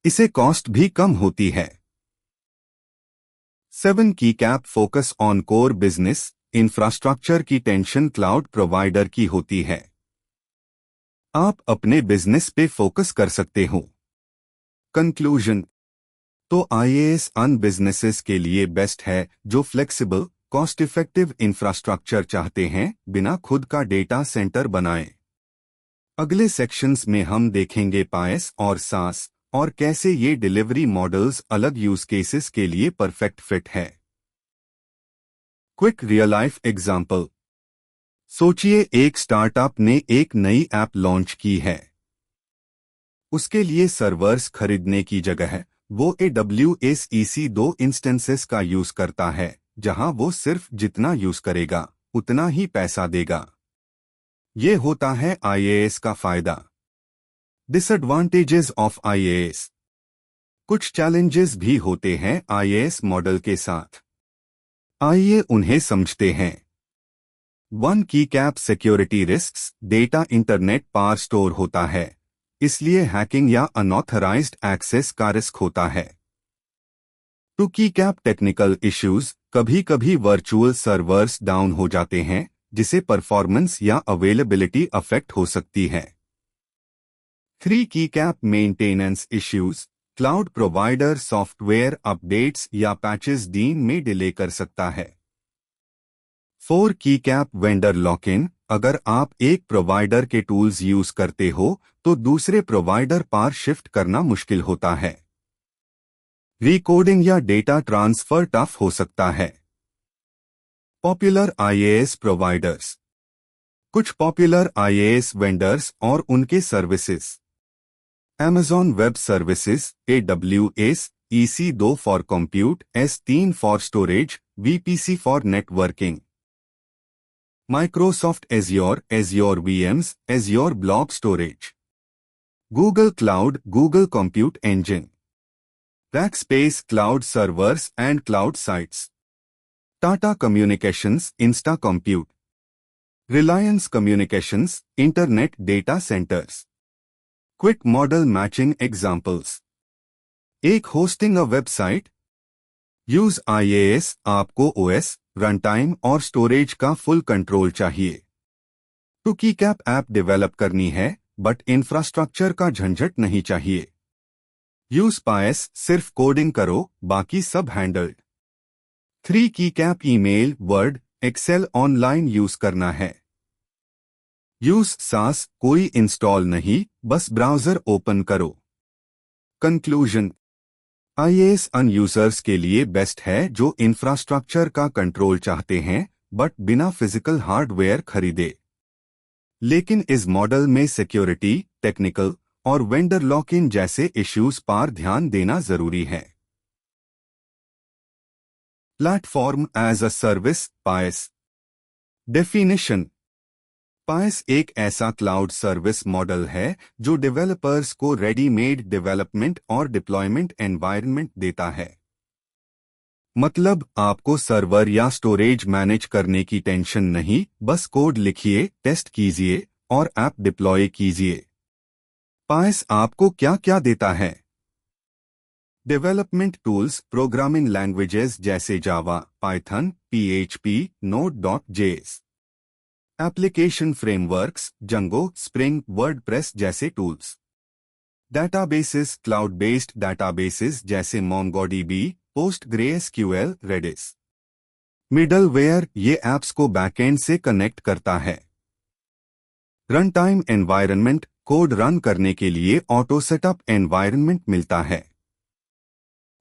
Speaker 1: इसे कॉस्ट भी कम होती है। 7 की cap focus on core business. Infrastructure की टेंशन क्लाउड प्रोवाइडर की होती है। आप अपने बिजनेस पे फोकस कर सकते हो। कंक्लूजन। तो आईएएस अन बिजनेसेस के लिए बेस्ट है जो फ्लेक्सिबल, कॉस्ट इफेक्टिव इंफ्रास्ट्रक्चर चाहते हैं बिना खुद का डेटा सेंटर बनाए। अगले सेक्शंस में हम देखेंगे पाएस और सास और कैसे ये डिलीवरी मॉडल्स अलग यूज केसेस के लिए परफेक्ट फिट है। Quick real life example. सोचिए एक स्टार्टअप ने एक नई ऐप लॉन्च की है। उसके लिए सर्वर्स खरीदने की जगह वो AWS EC2 इंस्टेंसेस का यूज करता है, जहां वो सिर्फ जितना यूज करेगा उतना ही पैसा देगा। ये होता है आईएएस का फायदा। Disadvantages of IAS. कुछ चैलेंजेस भी होते हैं आईएएस मॉडल के साथ। आइए उन्हें समझते हैं। 1 की cap security risks. Data internet पर स्टोर होता है, इसलिए हैकिंग या अनऑथराइज्ड एक्सेस का रिस्क होता है। 2 की कैप टेक्निकल इश्यूज। कभी कभी वर्चुअल सर्वर्स डाउन हो जाते हैं, जिसे परफॉर्मेंस या अवेलेबिलिटी अफेक्ट हो सकती है। 3 key cap maintenance issues. Cloud provider software updates या पैचेस दिन में डिले कर सकता है। 4 की कैप वेंडर लॉक इन। अगर आप एक प्रोवाइडर के टूल्स यूज करते हो तो दूसरे प्रोवाइडर पर शिफ्ट करना मुश्किल होता है। रिकोडिंग या डेटा ट्रांसफर टफ हो सकता है। Popular IAS providers. कुछ पॉपुलर आईएएस वेंडर्स और उनके services. Amazon Web Services AWS, EC2 for Compute, S3 for Storage, VPC for Networking. Microsoft Azure, Azure VMs, Azure Blob Storage. Google Cloud, Google Compute Engine. Rackspace Cloud Servers and Cloud Sites. Tata Communications, Insta Compute. Reliance Communications, Internet Data Centers. Quick model matching examples. एक hosting a website. Use IaaS. आपको OS, runtime और storage का full control चाहिए। 2 की cap app develop करनी है but infrastructure का झंझट नहीं चाहिए। Use PaaS. सिर्फ कोडिंग करो, बाकी सब handled. 3 key cap email, Word, Excel online use करना है। Use SaaS. कोई इंस्टॉल नहीं, बस ब्राउजर ओपन करो। कंक्लूजन। आईएएस अन यूजर्स के लिए बेस्ट है जो इंफ्रास्ट्रक्चर का कंट्रोल चाहते हैं बट बिना फिजिकल हार्डवेयर खरीदे। लेकिन इस मॉडल में सिक्योरिटी, टेक्निकल और वेंडर लॉक इन जैसे इश्यूज पर ध्यान देना जरूरी है। प्लेटफॉर्म एज अ सर्विस पाएस। डेफिनेशन। पाएस एक ऐसा क्लाउड सर्विस मॉडल है जो डेवलपर्स को रेडीमेड डेवलपमेंट और डिप्लॉयमेंट एनवायरनमेंट देता है। मतलब आपको सर्वर या स्टोरेज मैनेज करने की टेंशन नहीं, बस कोड लिखिए, टेस्ट कीजिए और ऐप डिप्लॉय कीजिए। पाएस आपको क्या क्या देता है? डेवलपमेंट टूल्स, प्रोग्रामिंग लैंग्वेजेस जैसे Java, Python, PHP, Node.js। Application frameworks, Django, Spring, WordPress जैसे tools. Databases, cloud based databases जैसे MongoDB, PostgreSQL, Redis। मिडलवेयर, ये ऐप्स को बैकएंड से कनेक्ट करता है। Run time environment, code run करने के लिए ऑटो सेटअप एनवायरनमेंट मिलता है।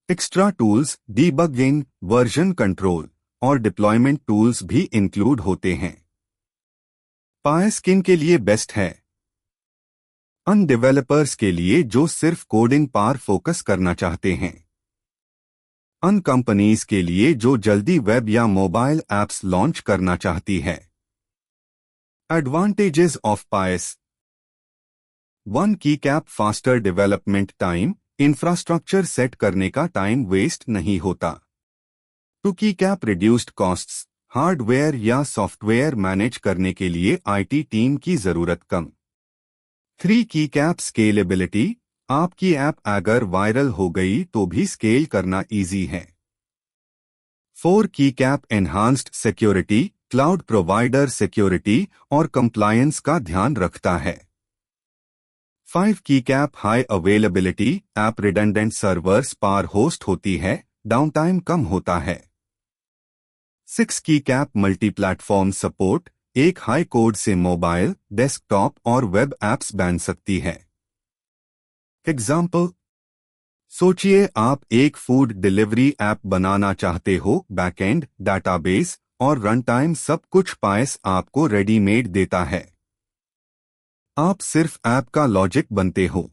Speaker 1: Extra tools, debugging, version control और डिप्लॉयमेंट टूल्स भी इंक्लूड होते हैं। पाएस किन के लिए बेस्ट है? अन डेवलपर्स के लिए जो सिर्फ कोडिंग पर फोकस करना चाहते हैं। अन कंपनीज के लिए जो जल्दी वेब या मोबाइल ऐप्स लॉन्च करना चाहती है। Advantages of Paes. 1 की cap faster development time. Infrastructure set करने का टाइम वेस्ट नहीं होता। 2 की कैप रिड्यूस्ड कॉस्ट्स। हार्डवेयर या सॉफ्टवेयर मैनेज करने के लिए आईटी टीम की जरूरत कम। 3 की कैप स्केलेबिलिटी, आपकी ऐप अगर वायरल हो गई तो भी स्केल करना इजी है। 4 key cap enhanced security, cloud provider security और कंप्लायंस का ध्यान रखता है। 5 key cap high availability, app redundant servers पर होस्ट होती है, डाउनटाइम कम होता है। 6 key cap multi platform support, एक हाई कोड से मोबाइल, डेस्कटॉप और वेब एप्स बन सकती है। एग्जाम्पल, सोचिए आप एक फूड डिलीवरी ऐप बनाना चाहते हो, बैकएंड, डाटाबेस और रन टाइम सब कुछ पायस आपको रेडीमेड देता है। आप सिर्फ ऐप का लॉजिक बनते हो।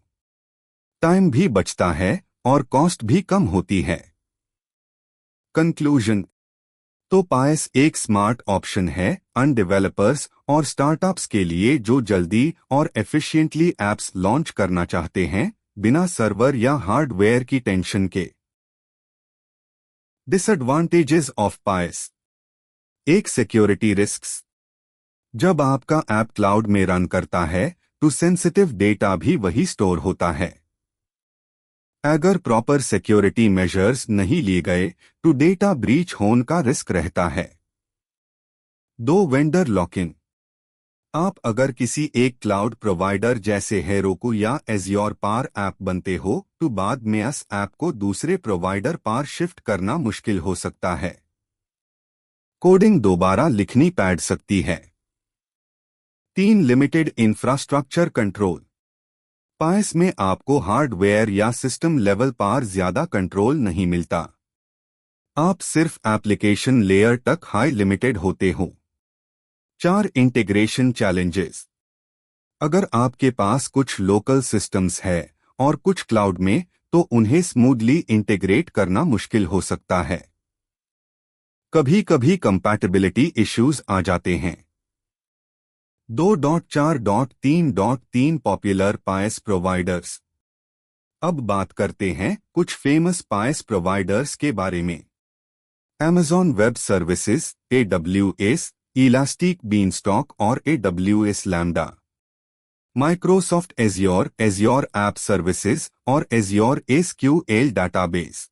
Speaker 1: टाइम भी बचता है और कॉस्ट भी कम होती है। कंक्लूजन, तो पायस एक स्मार्ट ऑप्शन है अन डेवलपर्स और स्टार्टअप्स के लिए जो जल्दी और एफिशिएंटली ऐप्स लॉन्च करना चाहते हैं बिना सर्वर या हार्डवेयर की टेंशन के। डिसएडवांटेजेस ऑफ पायस। एक, सिक्योरिटी रिस्क्स। जब आपका ऐप क्लाउड में रन करता है तो सेंसिटिव डेटा भी वही स्टोर होता है। अगर प्रॉपर सिक्योरिटी मेजर्स नहीं लिए गए तो डेटा ब्रीच होने का रिस्क रहता है। 2, वेंडर लॉक इन। आप अगर किसी एक क्लाउड प्रोवाइडर जैसे हेरोकू या एज़्योर पर ऐप बनते हो तो बाद में इस ऐप को दूसरे प्रोवाइडर पर शिफ्ट करना मुश्किल हो सकता है। कोडिंग दोबारा लिखनी पड़ सकती है। 3, लिमिटेड इंफ्रास्ट्रक्चर कंट्रोल। पायस में आपको हार्डवेयर या सिस्टम लेवल पर ज्यादा कंट्रोल नहीं मिलता। आप सिर्फ एप्लीकेशन लेयर तक हाई लिमिटेड होते हो। 4, इंटीग्रेशन चैलेंजेस। अगर आपके पास कुछ लोकल सिस्टम्स है और कुछ क्लाउड में तो उन्हें स्मूथली इंटीग्रेट करना मुश्किल हो सकता है। कभी कभी कंपैटिबिलिटी इश्यूज आ जाते हैं। 2.4.3.3 पॉपुलर पायस प्रोवाइडर्स। अब बात करते हैं कुछ फेमस पायस प्रोवाइडर्स के बारे में। Amazon web services, AWS, elastic beanstalk और AWS Lambda. Microsoft Azure, Azure app services और Azure SQL database.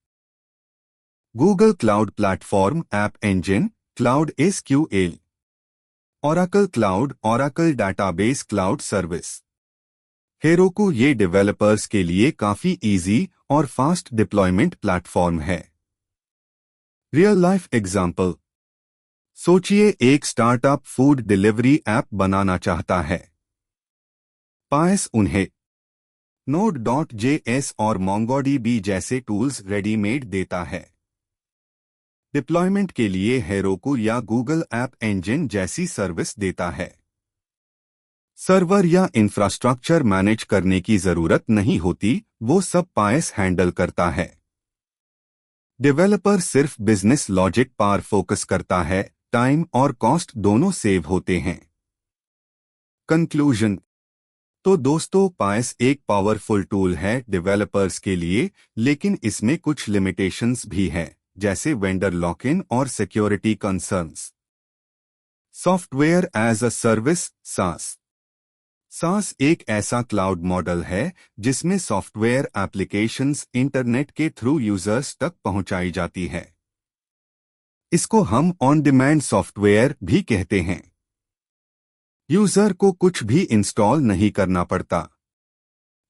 Speaker 1: Google cloud platform, app engine, cloud SQL. Oracle cloud, Oracle database cloud service. Heroku ये developers के लिए काफी easy और fast deployment platform है। Real life example, सोचिए एक startup food delivery app बनाना चाहता है। पायस उन्हें Node.js और MongoDB जैसे टूल्स रेडीमेड देता है। डिप्लॉयमेंट के लिए हेरोकू या गूगल ऐप इंजन जैसी सर्विस देता है। सर्वर या इंफ्रास्ट्रक्चर मैनेज करने की जरूरत नहीं होती, वो सब पायस हैंडल करता है। डेवलपर सिर्फ बिजनेस लॉजिक पर फोकस करता है, टाइम और कॉस्ट दोनों सेव होते हैं। कंक्लूजन, तो दोस्तों पायस एक पावरफुल टूल है डेवलपर्स के लिए, लेकिन इसमें कुछ लिमिटेशंस भी हैं, जैसे वेंडर लॉक इन और सिक्योरिटी कंसर्न्स। सॉफ्टवेयर एज अ सर्विस, सास। सास एक ऐसा क्लाउड मॉडल है जिसमें सॉफ्टवेयर एप्लीकेशंस इंटरनेट के थ्रू यूजर्स तक पहुंचाई जाती है। इसको हम ऑन डिमांड सॉफ्टवेयर भी कहते हैं। यूजर को कुछ भी इंस्टॉल नहीं करना पड़ता,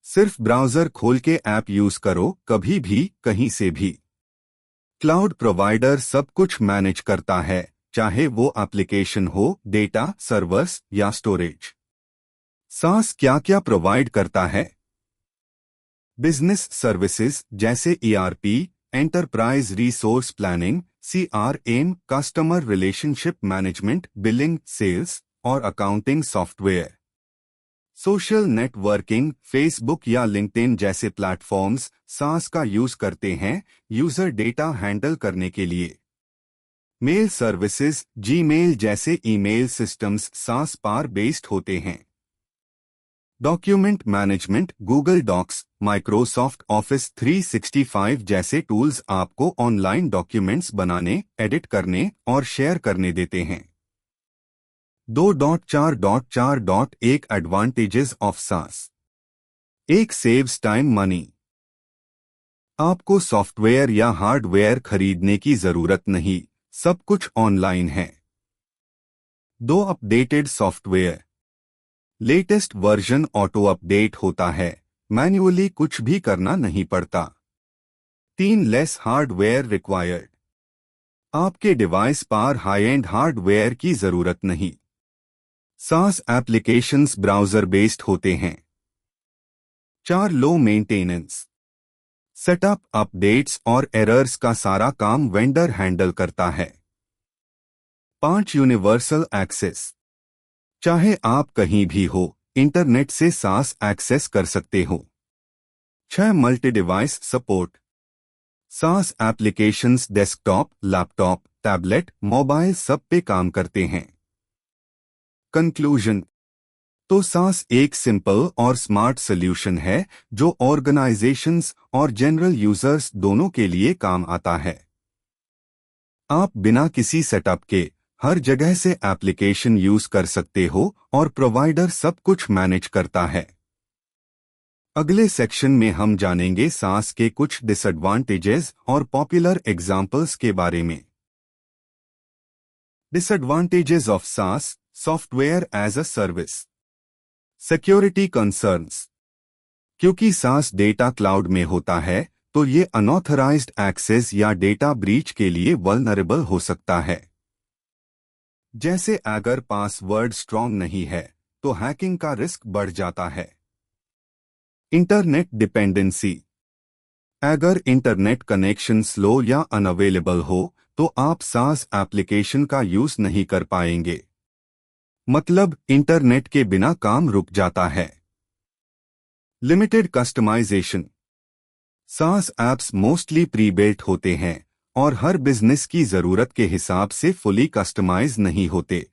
Speaker 1: सिर्फ ब्राउजर खोल के ऐप यूज करो, कभी भी कहीं से भी। क्लाउड प्रोवाइडर सब कुछ मैनेज करता है, चाहे वो एप्लीकेशन हो, डेटा, सर्वर्स या स्टोरेज। सास क्या क्या प्रोवाइड करता है? बिजनेस सर्विसेज जैसे ERP, enterprise resource planning, CRM, customer relationship management, billing, sales और accounting software. Social networking, Facebook या लिंक्डइन जैसे प्लेटफॉर्म्स सास का यूज करते हैं यूजर डेटा हैंडल करने के लिए। मेल सर्विसेज, जीमेल जैसे ईमेल सिस्टम्स सास पर बेस्ड होते हैं। Document management, Google Docs, Microsoft Office 365 जैसे टूल्स आपको ऑनलाइन डॉक्यूमेंट्स बनाने, एडिट करने और शेयर करने देते हैं। 2.4.4. एडवांटेजेस ऑफ सास। 1. Saves time money. आपको सॉफ्टवेयर या हार्डवेयर खरीदने की जरूरत नहीं, सब कुछ ऑनलाइन है। 2. Updated software. Latest version auto update होता है, मैन्युअली कुछ भी करना नहीं पड़ता। 3. Less hardware required. आपके डिवाइस पर हाई एंड हार्डवेयर की जरूरत नहीं। सास एप्लीकेशंस ब्राउजर बेस्ड होते हैं। 4. Low maintenance. सेटअप, अपडेट्स और एरर्स का सारा काम वेंडर हैंडल करता है। 5. Universal access. चाहे आप कहीं भी हो, इंटरनेट से सास एक्सेस कर सकते हो। 6. Multi device support. SaaS applications desktop, laptop, tablet, mobile सब पे काम करते हैं। कंक्लूजन। तो सास एक सिंपल और स्मार्ट सॉल्यूशन है जो ऑर्गेनाइजेशंस और जनरल यूजर्स दोनों के लिए काम आता है। आप बिना किसी सेटअप के हर जगह से एप्लीकेशन यूज कर सकते हो और प्रोवाइडर सब कुछ मैनेज करता है। अगले सेक्शन में हम जानेंगे सास के कुछ डिसएडवांटेजेस और पॉपुलर एग्जाम्पल्स के बारे में। Disadvantages of SaaS software as a service. Security concerns. क्योंकि सास डेटा क्लाउड में होता है तो ये अनऑथराइज्ड एक्सेस या डेटा ब्रीच के लिए वल्नरेबल हो सकता है। जैसे अगर पासवर्ड स्ट्रॉन्ग नहीं है तो हैकिंग का रिस्क बढ़ जाता है। Internet dependency. अगर इंटरनेट कनेक्शन स्लो या अनअवेलेबल हो तो आप सास एप्लीकेशन का यूज नहीं कर पाएंगे, मतलब इंटरनेट के बिना काम रुक जाता है। Limited customisation. SaaS apps mostly pre built होते हैं और हर बिजनेस की जरूरत के हिसाब से फुली कस्टमाइज नहीं होते।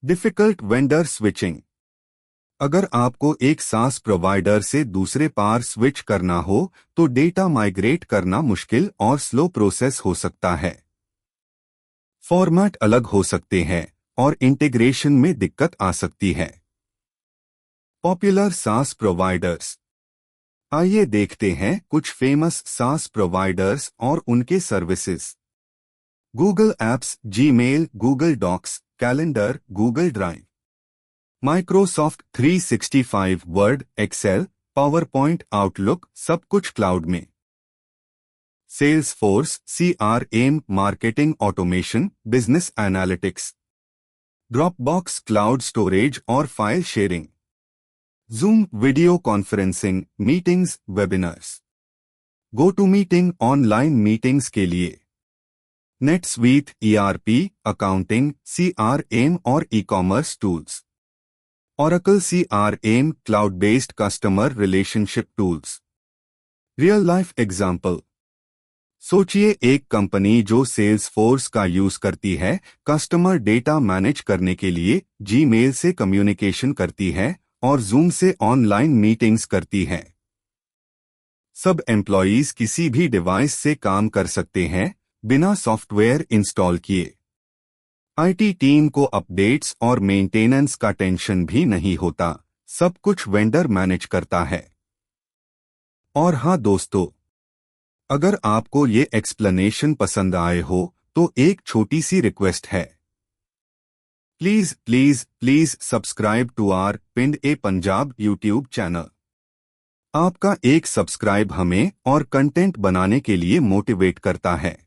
Speaker 1: Difficult vendor switching. अगर आपको एक सास प्रोवाइडर से दूसरे पार स्विच करना हो तो डेटा माइग्रेट करना मुश्किल और स्लो प्रोसेस हो सकता है। फॉर्मेट अलग हो सकते हैं और इंटीग्रेशन में दिक्कत आ सकती है। पॉपुलर सास प्रोवाइडर्स। आइए देखते हैं कुछ फेमस सास प्रोवाइडर्स और उनके services. Google apps, Gmail, Google Docs, calendar, Google Drive. Microsoft 365, Word, Excel, PowerPoint, Outlook सब कुछ क्लाउड में। Salesforce, CRM, marketing automation, business analytics. Dropbox, cloud storage और file sharing. Zoom, video conferencing, meetings, webinars. GoToMeeting, online meetings के लिए। NetSuite, ERP, accounting, CRM और e-commerce tools. Oracle CRM, cloud based customer relationship tools. Real life example. सोचिए एक company जो Salesforce का use करती है कस्टमर डेटा मैनेज करने के लिए, जीमेल से कम्युनिकेशन करती है और जूम से ऑनलाइन मीटिंग्स करती है। सब एम्प्लॉयज किसी भी डिवाइस से काम कर सकते हैं बिना सॉफ्टवेयर इंस्टॉल किए। IT टीम को अपडेट्स और मेंटेनेंस का टेंशन भी नहीं होता, सब कुछ वेंडर मैनेज करता है। और हाँ दोस्तों, अगर आपको ये एक्सप्लेनेशन पसंद आए हो तो एक छोटी सी रिक्वेस्ट है। Please please please subscribe to our Pind ए पंजाब यूट्यूब चैनल। आपका एक सब्सक्राइब हमें और कंटेंट बनाने के लिए मोटिवेट करता है।